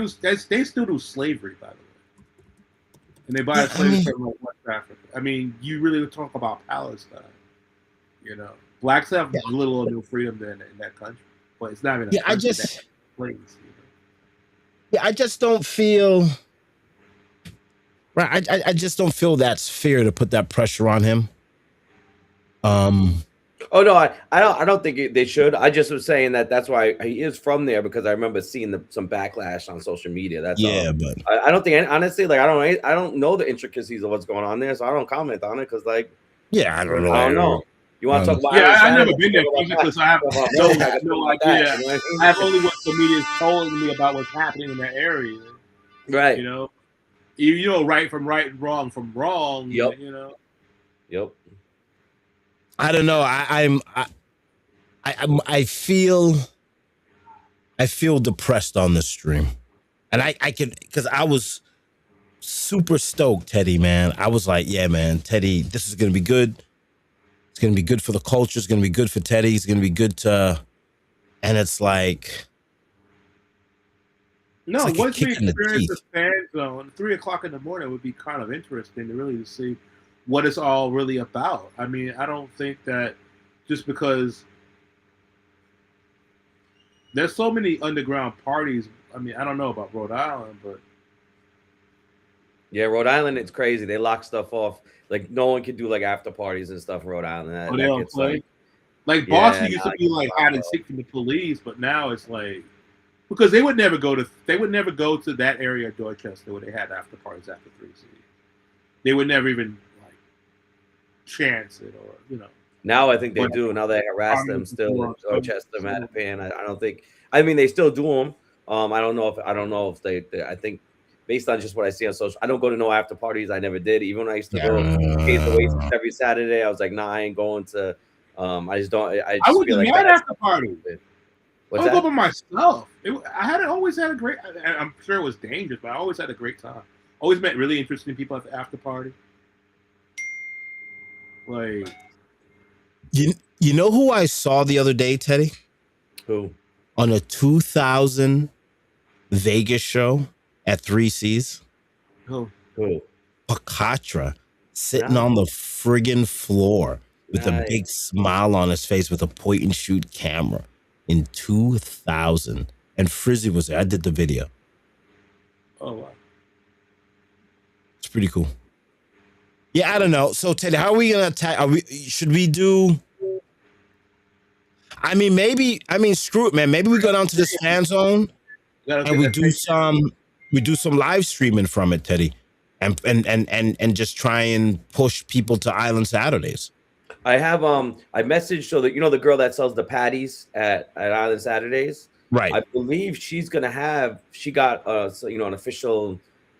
still do slavery, by the way, and they buy slaves from like West Africa. I mean, you really talk about Palestine. You know, blacks have little or no freedom in that country, but it's not even. I just don't feel. Right, I just don't feel that's fair to put that pressure on him. Oh no, I don't think they should. I just was saying that's why he is from there, because I remember seeing some backlash on social media. That's all. But I don't think, honestly, like I don't know the intricacies of what's going on there, so I don't comment on it, because like I don't know. You want to talk about? Yeah, I've never been there because I have no idea. You know, I have only what the media is telling me about what's happening in that area. Right. You know, right from right and wrong from wrong. Yep. You know. Yep. I don't know. I feel depressed on this stream, and I can, because I was super stoked, Teddy, man. I was like, yeah, man, Teddy, this is gonna be good. It's gonna be good for the culture. It's gonna be good for Teddy. It's gonna be good to, and it's like. No, It's like once we in the experience the teeth. fan zone, 3 o'clock in the morning would be kind of interesting to really see what it's all really about. I mean, I don't think that just because there's so many underground parties. I mean, I don't know about Rhode Island, but Yeah, Rhode Island, it's crazy. They lock stuff off. Like no one can do like after parties and stuff in Rhode Island. That, they that don't gets play. like Boston yeah, used nah, to be like hide and seek from the police, but now it's like because they would never go to that area of Dorchester where they had after parties after 3C. They would never even like chance it, or now I think they But- do. Now they harass them still in So- Dorchester, Mattapan. I don't think. I mean, they still do them. I don't know if they I think based on just what I see on social, I don't go to no after parties. I never did. Even when I used to go Case Oasis every Saturday, I was like, nah, I ain't going to. I just don't. I I just would feel do like that after party. What's I would go that? by myself. I always had a great. I'm sure it was dangerous, but I always had a great time. Always met really interesting people at the after party. Like You know who I saw the other day, Teddy? Who? On a 2000 Vegas show at 3C's? who? Pacatra sitting Nice. on the friggin' floor with a Nice. big smile on his face with a point and shoot camera in 2000. And Frizzy was there. I did the video. Oh wow. It's pretty cool. Yeah, I don't know. So Teddy, how are we gonna attack? Should we do? I mean, screw it, man. Maybe we go down to this fan zone and we do some live streaming from it, Teddy, and just try and push people to Island Saturdays. I have I messaged so that the girl that sells the patties at Island Saturdays. Right. I believe she's gonna have she got an official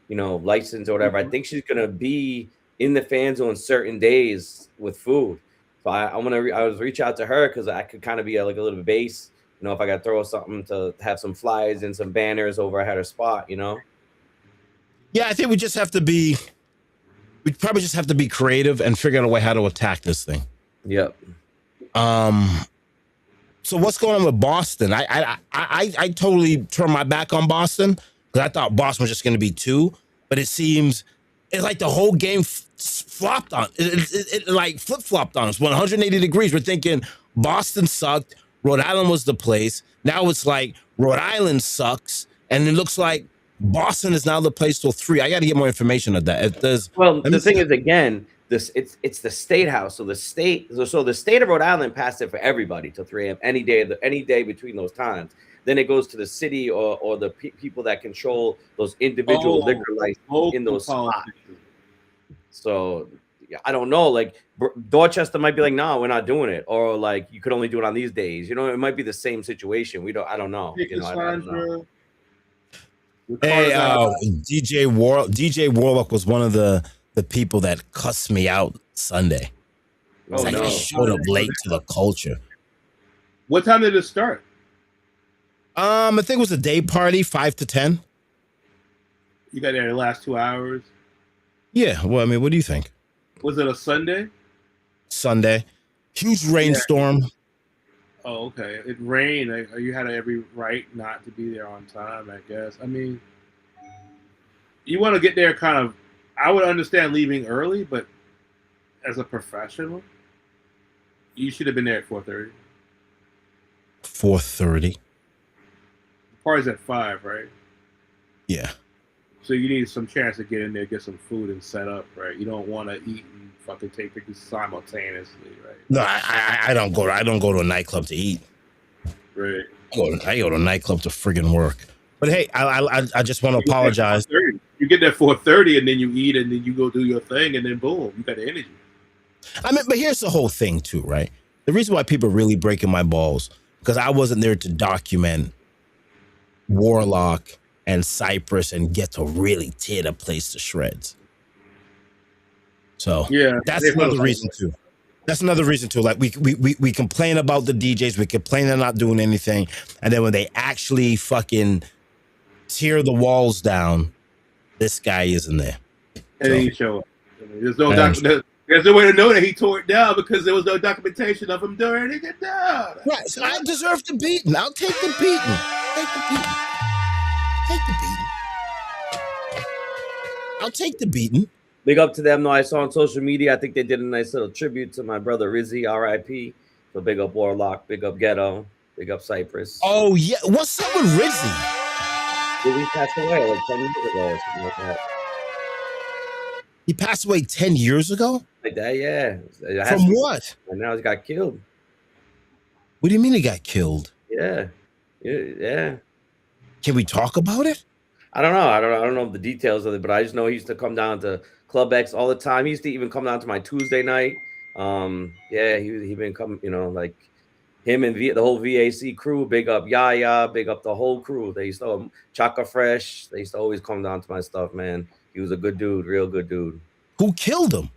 license or whatever. I think she's gonna be in the fan zone certain days with food. So I was reach out to her because I could kind of be like a little bit base. If I got to throw something to have some flyers and some banners over at her spot. Yeah, I think we probably just have to be creative and figure out a way how to attack this thing. Yep. So what's going on with Boston? I totally turned my back on Boston because I thought Boston was just going to be 2, but it seems it's like the whole game flopped on it like flip-flopped on us 180 degrees. We're thinking Boston sucked, Rhode Island was the place. Now it's like Rhode Island sucks, and it looks like Boston is now the place till 3. I got to get more information of that. The thing is, again, it's the state house. So the state of Rhode Island passed it for everybody till 3 a.m. any day between those times. Then it goes to the city or the people that control those individual liquor licenses in those spots. So I don't know. Like Dorchester might be like, no, we're not doing it, or like you could only do it on these days. It might be the same situation. I don't know. I don't know. Hey, DJ Warlock was one of the people that cussed me out Sunday. I showed up late to the culture. What time did it start? I think it was a day party, 5 to 10. You got there the last 2 hours? Yeah. Well, I mean, what do you think? Was it a Sunday? Sunday. Huge rainstorm. Yeah. Oh, okay. It rained. You had every right not to be there on time, I guess. I mean, you want to get there kind of, I would understand leaving early, but as a professional, you should have been there at 4:30. 4:30. The party's at 5, right? Yeah. So you need some chance to get in there, get some food and set up, right? You don't want to eat and fucking take pictures simultaneously, right? No, I don't go to a nightclub to eat. Right. I go to a nightclub to friggin' work. But hey, I just want to apologize. You get there at 4:30 and then you eat and then you go do your thing and then boom, you got the energy. I mean, but here's the whole thing too, right? The reason why people are really breaking my balls because I wasn't there to document Warlock and Cypress and get to really tear the place to shreds. So yeah, that's another reason too. That's another reason too. Like we complain about the DJs, we complain they're not doing anything, and then when they actually fucking tear the walls down, this guy isn't there. And then you show up. There's no And- there's no way to know that he tore it down because there was no documentation of him tearing it down. Right. So I deserve the beating. I'll take the beating. Take the beating. Take the beating. I'll take the beating. Big up to them. No, I saw on social media. I think they did a nice little tribute to my brother Rizzy, R.I.P. So big up Warlock, big up Ghetto, big up Cypress. Oh yeah. What's up with Rizzy? Did he pass away like 10 years ago or something like that? He passed away 10 years ago? Like that, yeah. From what? And now he got killed. What do you mean he got killed? Yeah. Yeah. Can we talk about it? I don't know. I don't know the details of it, but I just know he used to come down to Club X all the time. He used to even come down to my Tuesday night. Yeah, he been coming, you know, like him and the whole VAC crew. Big up Yaya, big up the whole crew. They used to Chaka Fresh. They used to always come down to my stuff, man. He was a good dude, real good dude. Who killed him?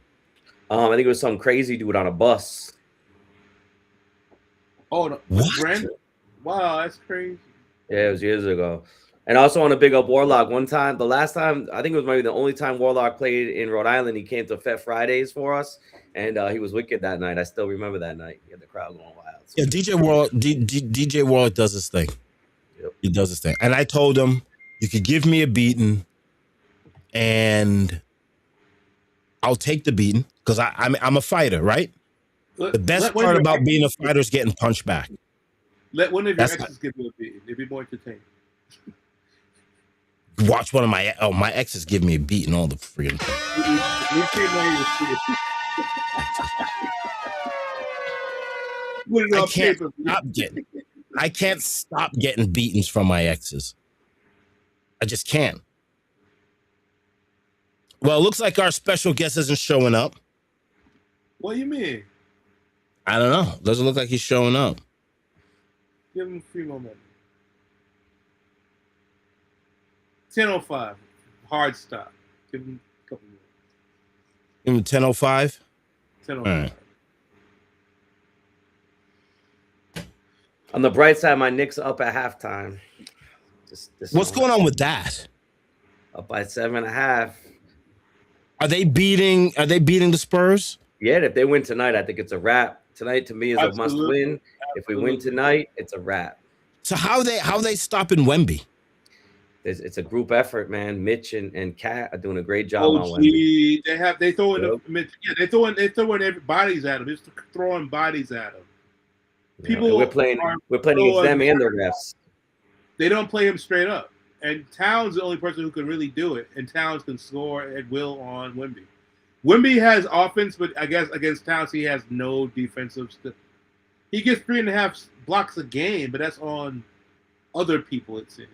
I think it was some crazy dude on a bus. Oh, no. What? Brandon? Wow, that's crazy. Yeah, it was years ago. And I also want to big up Warlock. One time, the last time, I think it was maybe the only time Warlock played in Rhode Island, he came to Fet Fridays for us, and he was wicked that night. I still remember that night. He had the crowd going wild. So. Yeah, DJ Warlock does his thing. Yep. He does his thing. And I told him, you could give me a beating, and I'll take the beating, because I'm a fighter, right? The best part about being a fighter is getting punched back. Let one of your exes give you a beating. It'd be more entertaining. Watch one of my exes give me a beating all the freaking time. I can't stop getting beatings from my exes. I just can't. Well, it looks like our special guest isn't showing up. What do you mean? I don't know. Doesn't look like he's showing up. Give him a few more minutes. 10:05. Hard stop. Give him a couple minutes. Give him 10:05? 10:05. All right. On the bright side, my Knicks are up at halftime. What's going on with that? Up by 7.5. Are they beating the Spurs? Yeah, if they win tonight, I think it's a wrap. Tonight to me is a must win. If we win tonight, it's a wrap. So how they stopping Wemby? It's a group effort, man. Mitch and Kat are doing a great job on Wemby. They throwing everybody's at him. They're throwing bodies at him. People we're playing against them and the refs. They don't play him straight up. And Towns is the only person who can really do it. And Towns can score at will on Wemby. Wemby has offense, but I guess against Towns he has no defensive stuff. He gets 3.5 blocks a game, but that's on other people, it seems.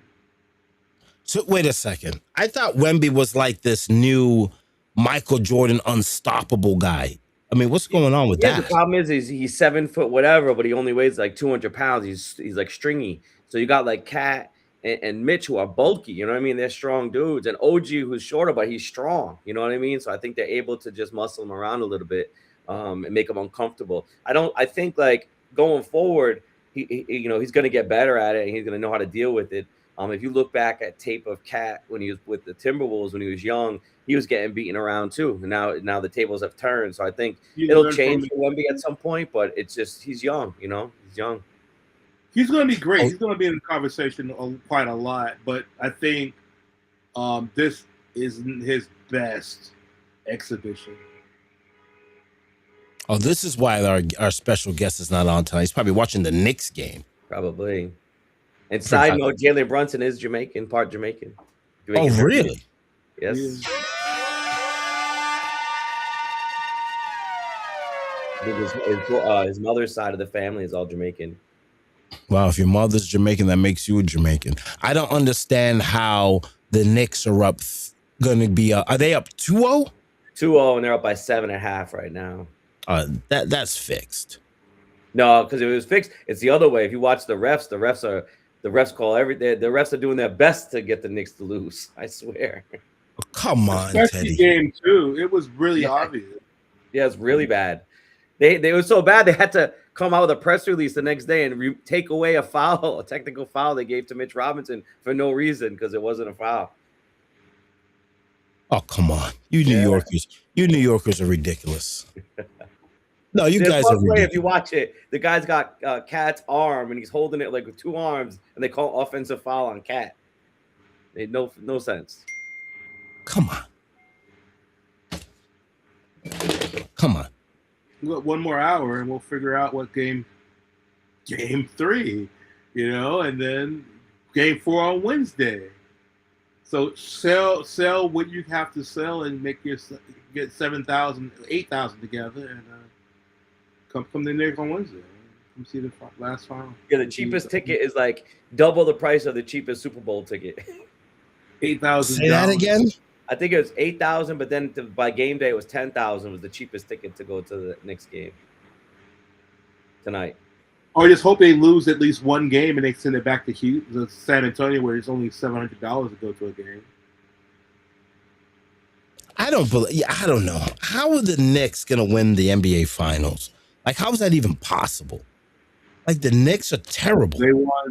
So wait a second. I thought Wemby was like this new Michael Jordan unstoppable guy. I mean, what's going on with that? The problem is he's 7 foot whatever, but he only weighs like 200 pounds. He's like stringy. So you got like Kat and Mitch who are bulky. You know what I mean? They're strong dudes. And OG who's shorter, but he's strong. You know what I mean? So I think they're able to just muscle him around a little bit and make him uncomfortable. I think like going forward, he's going to get better at it and he's going to know how to deal with it. If you look back at tape of Kat when he was with the Timberwolves when he was young, he was getting beaten around too. And now the tables have turned. So I think it'll change for Wemby at some point, but it's just he's young, he's young. He's going to be great. He's going to be in the conversation quite a lot, but I think this isn't his best exhibition. Oh, this is why our special guest is not on tonight. He's probably watching the Knicks game. Probably. And side note, Jalen Brunson is Jamaican, part Jamaican. Oh, really? Yes. His mother's side of the family is all Jamaican. Wow, if your mother's Jamaican, that makes you a Jamaican. I don't understand how the Knicks are up. Going to be are they up 2-0? 2-0, and they're up by 7.5 right now. That's fixed. No, because if it was fixed, it's the other way. If you watch the refs call everything. The refs are doing their best to get the Knicks to lose. I swear. Oh, come on, Teddy. Game too. It was really obvious. Yeah, it's really bad. They were so bad they had to come out with a press release the next day and take away a technical foul they gave to Mitch Robinson for no reason because it wasn't a foul. Oh, come on. You New Yorkers are ridiculous. No, you guys are ridiculous. If you watch it, the guy's got Cat's arm and he's holding it like with two arms, and they call offensive foul on Cat. Made no sense. Come on. We got one more hour and we'll figure out what game 3, and then game 4 on Wednesday. So sell what you have to sell and get 7,000, 8,000 together and come the next on Wednesday. Come see the last final. Yeah, the cheapest ticket is like double the price of the cheapest Super Bowl ticket. $8,000. Say that again. I think it was 8,000, but then by game day it was 10,000. Was the cheapest ticket to go to the Knicks game tonight. Or just hope they lose at least one game and they send it back to San Antonio, where it's only $700 to go to a game. I don't know. How are the Knicks going to win the NBA Finals? Like, how is that even possible? Like, the Knicks are terrible.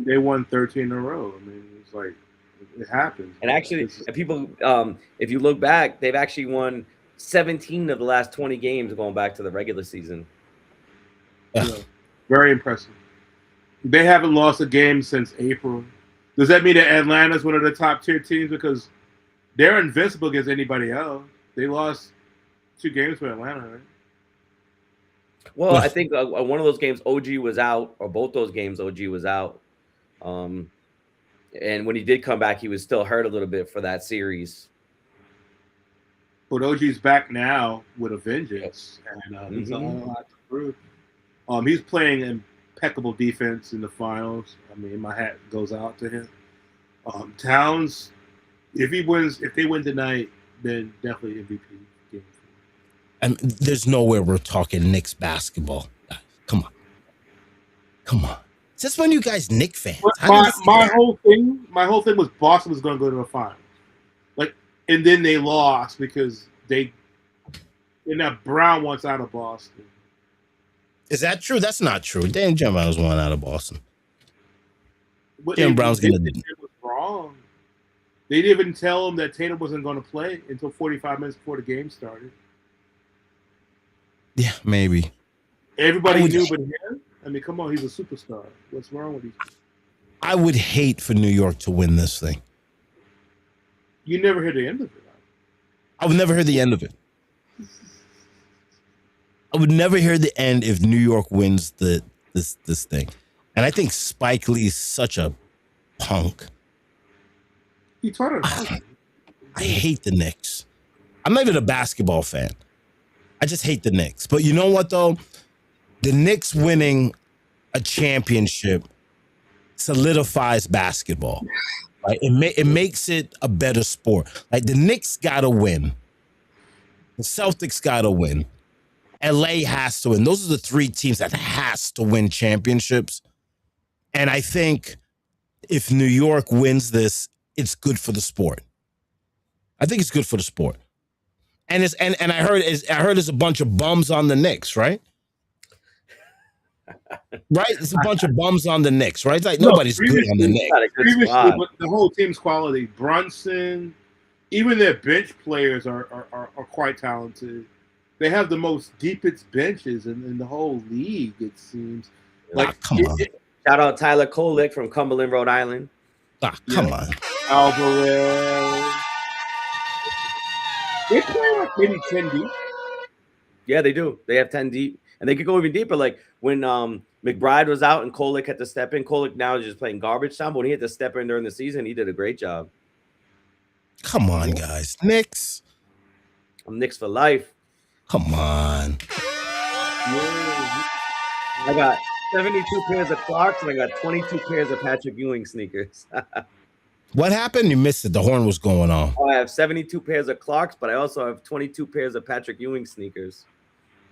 They won 13 in a row. I mean, it's like it happens. And actually, people, if you look back, they've actually won 17 of the last 20 games going back to the regular season. Very impressive. They haven't lost a game since April. Does that mean that Atlanta's one of the top tier teams? Because they're invincible against anybody else. They lost 2 games for Atlanta, right? Well, I think one of those games OG was out, or both those games OG was out. And when he did come back, he was still hurt a little bit for that series. But OG's back now with a vengeance, and he's a lot to prove. He's playing impeccable defense in the finals. I mean, my hat goes out to him. Towns, if they win tonight, then definitely MVP game. And there's nowhere we're talking Knicks basketball. Come on. Is this when you guys Knicks fans? My whole thing was Boston was going to go to the finals, and then they lost because Brown wants out of Boston. Is that true? That's not true. Dan Brown was one out of Boston. Dan Brown's going to. It was wrong. They didn't even tell him that Tatum wasn't going to play until 45 minutes before the game started. Yeah, maybe. Everybody knew but him. I mean, come on, he's a superstar. What's wrong with you? I would hate for New York to win this thing. You never hear the end of it. I would never hear the end of it. I would never hear the end if New York wins this thing. And I think Spike Lee is such a punk. He taught it. I hate the Knicks. I'm not even a basketball fan. I just hate the Knicks. But you know what, though? The Knicks winning a championship solidifies basketball. Right? It makes it a better sport. Like, the Knicks got to win. The Celtics got to win. LA has to win. Those are the 3 teams that has to win championships. And I think if New York wins this, it's good for the sport. I think it's good for the sport. And I heard there's a bunch of bums on the Knicks, right? Right? It's a bunch of bums on the Knicks, right? It's like nobody's good on the Knicks. Previously, but the whole team's quality. Brunson, even their bench players are quite talented. They have the most deepest benches in the whole league, it seems. Come on. Shout out Tyler Kolek from Cumberland, Rhode Island. Come on. Alvarez. They play like maybe 10 deep. Yeah, they do. They have 10 deep. And they could go even deeper. Like when McBride was out and Kolek had to step in. Kolek now is just playing garbage time. But when he had to step in during the season, he did a great job. Come on, guys. Knicks. I'm Knicks for life. Come on. I got 72 pairs of Clarks and I got 22 pairs of Patrick Ewing sneakers. What happened? You missed it. The horn was going on. I have 72 pairs of Clarks, but I also have 22 pairs of Patrick Ewing sneakers.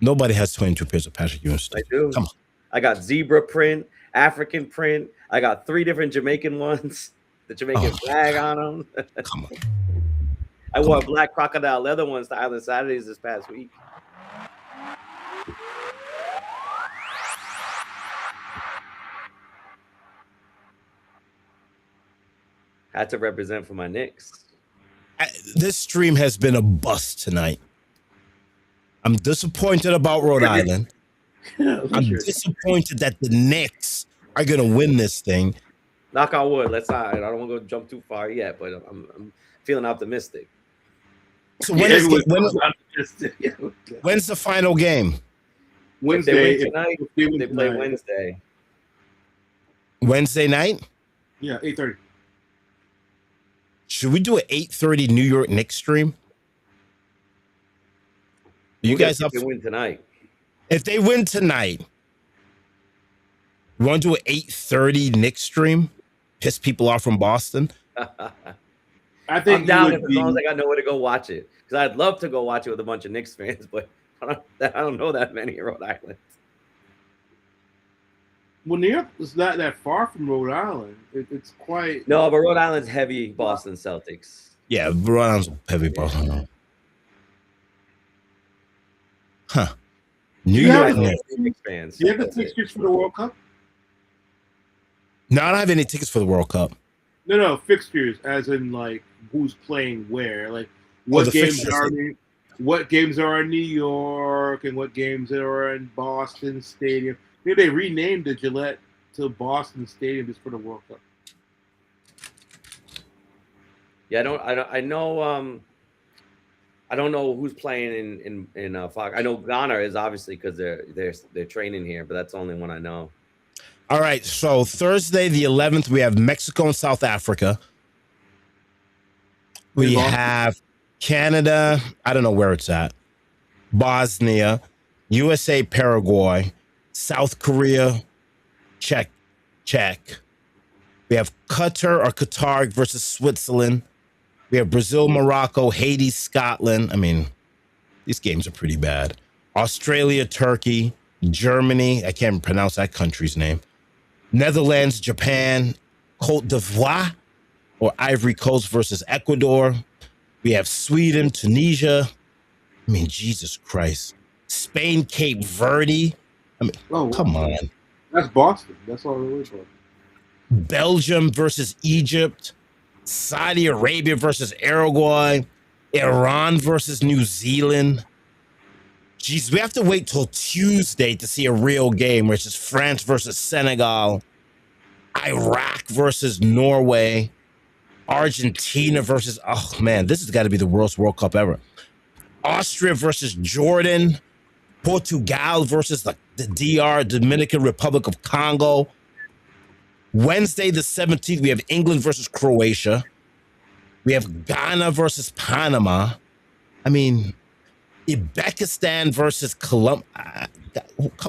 Nobody has 22 pairs of Patrick Ewing sneakers. I do. Come on. I got zebra print, African print. I got 3 different Jamaican ones. The Jamaican flag on them. Come on. I wore black crocodile leather ones to Island Saturdays this past week. Had to represent for my Knicks. This stream has been a bust tonight. I'm disappointed about Rhode Island. I'm disappointed that the Knicks are going to win this thing. Knock on wood. Let's not. I don't want to go jump too far yet, but I'm feeling optimistic. So when's the final game? Wednesday. They play Wednesday. Wednesday night? Yeah, 8:30. Should we do an 8:30 New York Knicks stream? You guys up? If they win tonight. If they win tonight, you want to do an 8:30 Knicks stream? Piss people off from Boston? I think I'm down as long as I got nowhere to go watch it. Because I'd love to go watch it with a bunch of Knicks fans, but I don't know that many in Rhode Island. Well, New York is not that far from Rhode Island. It's quite... No, but Rhode Island's heavy Boston Celtics. Yeah, Rhode Island's heavy Boston. Huh. New York Knicks fans. Do you have the tickets for the World Cup? No, I don't have any tickets for the World Cup. No, fixtures, as in like who's playing where, like what games are in New York and what games are in Boston Stadium. Maybe they renamed the Gillette to Boston Stadium just for the World Cup. Yeah, I don't know who's playing in Fox. I know Ghana is obviously because they're training here, but that's the only one I know. All right, so Thursday the 11th, we have Mexico and South Africa. We have Canada, I don't know where it's at, Bosnia, USA, Paraguay, South Korea, Czech. We have Qatar versus Switzerland. We have Brazil, Morocco, Haiti, Scotland. I mean, these games are pretty bad. Australia, Turkey, Germany. I can't pronounce that country's name. Netherlands, Japan, Côte d'Ivoire or Ivory Coast versus Ecuador. We have Sweden, Tunisia. I mean, Jesus Christ. Spain, Cape Verde. I mean, come on. That's Boston. That's all it is. Belgium versus Egypt. Saudi Arabia versus Uruguay. Iran versus New Zealand. Jeez, we have to wait till Tuesday to see a real game, which is France versus Senegal, Iraq versus Norway, Argentina versus, oh man, this has got to be the worst World Cup ever. Austria versus Jordan, Portugal versus the DR, Dominican Republic of Congo. Wednesday, the 17th, we have England versus Croatia. We have Ghana versus Panama. I mean, Uzbekistan versus Colombia.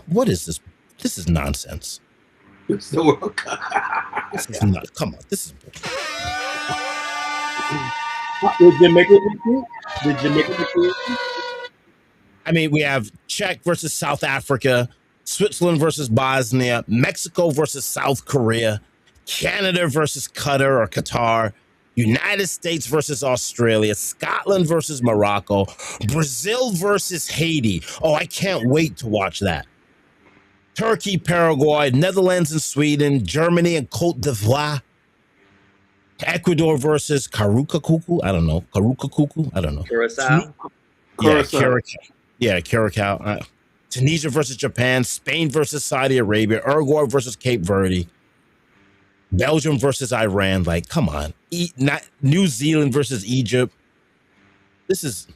What is this? This is nonsense. It's the World Cup. This is not. Come on, this is. Did Jamaica recruit? Did Jamaica recruit? I mean, we have Czech versus South Africa, Switzerland versus Bosnia, Mexico versus South Korea, Canada versus Qatar, United States versus Australia, Scotland versus Morocco, Brazil versus Haiti. Oh, I can't wait to watch that. Turkey, Paraguay, Netherlands and Sweden, Germany and Côte d'Ivoire, Ecuador versus Curacao. I don't know. Curacao. Curacao. Tunisia versus Japan, Spain versus Saudi Arabia, Uruguay versus Cape Verde, Belgium versus Iran. Like, come on. Not New Zealand versus Egypt. This is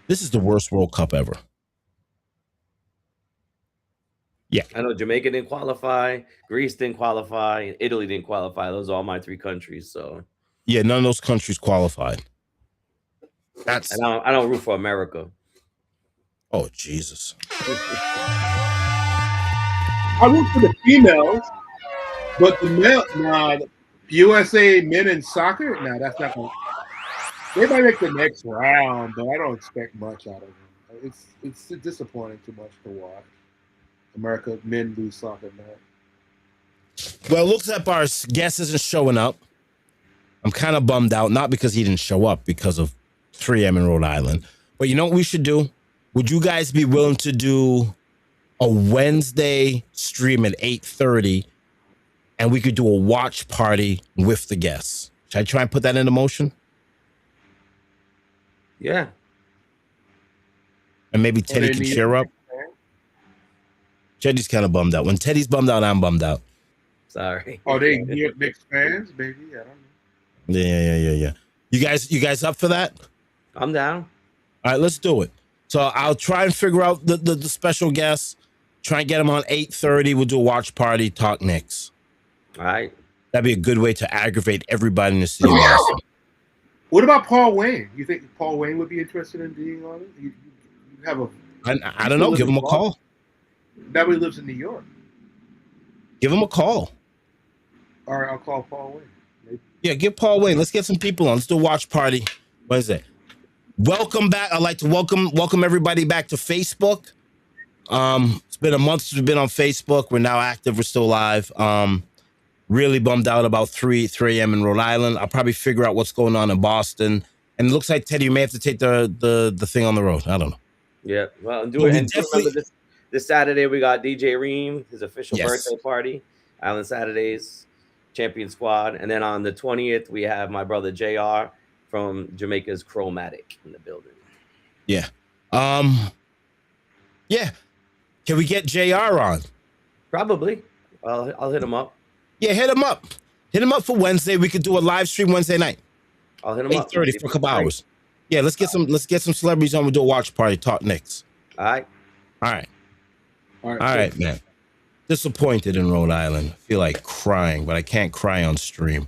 the worst World Cup ever. Yeah. I know Jamaica didn't qualify, Greece didn't qualify, Italy didn't qualify. Those are all my three countries. So yeah, none of those countries qualified. I don't root for America. Oh, Jesus. I root for the females, but the male, USA men in soccer, that's not going to. They might make the next round, but I don't expect much out of them. It's disappointing too much to watch. America men lose soccer now. Well, it looks like our guest isn't showing up. I'm kind of bummed out, not because he didn't show up, because of 3M in Rhode Island. But you know what we should do? Would you guys be willing to do a Wednesday stream at 8:30 and we could do a watch party with the guests. Should I try and put that into motion? Yeah. And maybe Teddy can cheer up. Teddy's kind of bummed out. When Teddy's bummed out, I'm bummed out. Sorry. Are they Knicks fans, baby? I don't know. Yeah. You guys up for that? I'm down. All right, let's do it. So I'll try and figure out the special guests. Try and get them on 8:30. We'll do a watch party, talk Knicks. All right. That'd be a good way to aggravate everybody in the city of Boston. What about Paul Wayne? You think Paul Wayne would be interested in being on it? You have a. I don't know. Give him a call. Nobody lives in New York. Give him a call. All right, I'll call Paul Wayne. Maybe. Yeah, give Paul Wayne. Let's get some people on. Let's do a watch party. What is it? Welcome back. I'd like to welcome everybody back to Facebook. It's been a month since we've been on Facebook. We're now active. We're still live. Really bummed out about 3 a.m. in Rhode Island. I'll probably figure out what's going on in Boston. And it looks like, Teddy, you may have to take the thing on the road. I don't know. Yeah. Well, and remember this Saturday we got DJ Reem, his official birthday party. Island Saturdays, Champion Squad. And then on the 20th, we have my brother JR from Jamaica's Chromatic in the building. Yeah. Yeah. Can we get JR on? Probably. I'll hit him up. Yeah, hit him up. Hit him up for Wednesday. We could do a live stream Wednesday night. I'll hit him up. 8:30 for a couple hours. Yeah, let's get some celebrities on. We'll do a watch party, talk Knicks. All right, man. Disappointed in Rhode Island. I feel like crying, but I can't cry on stream.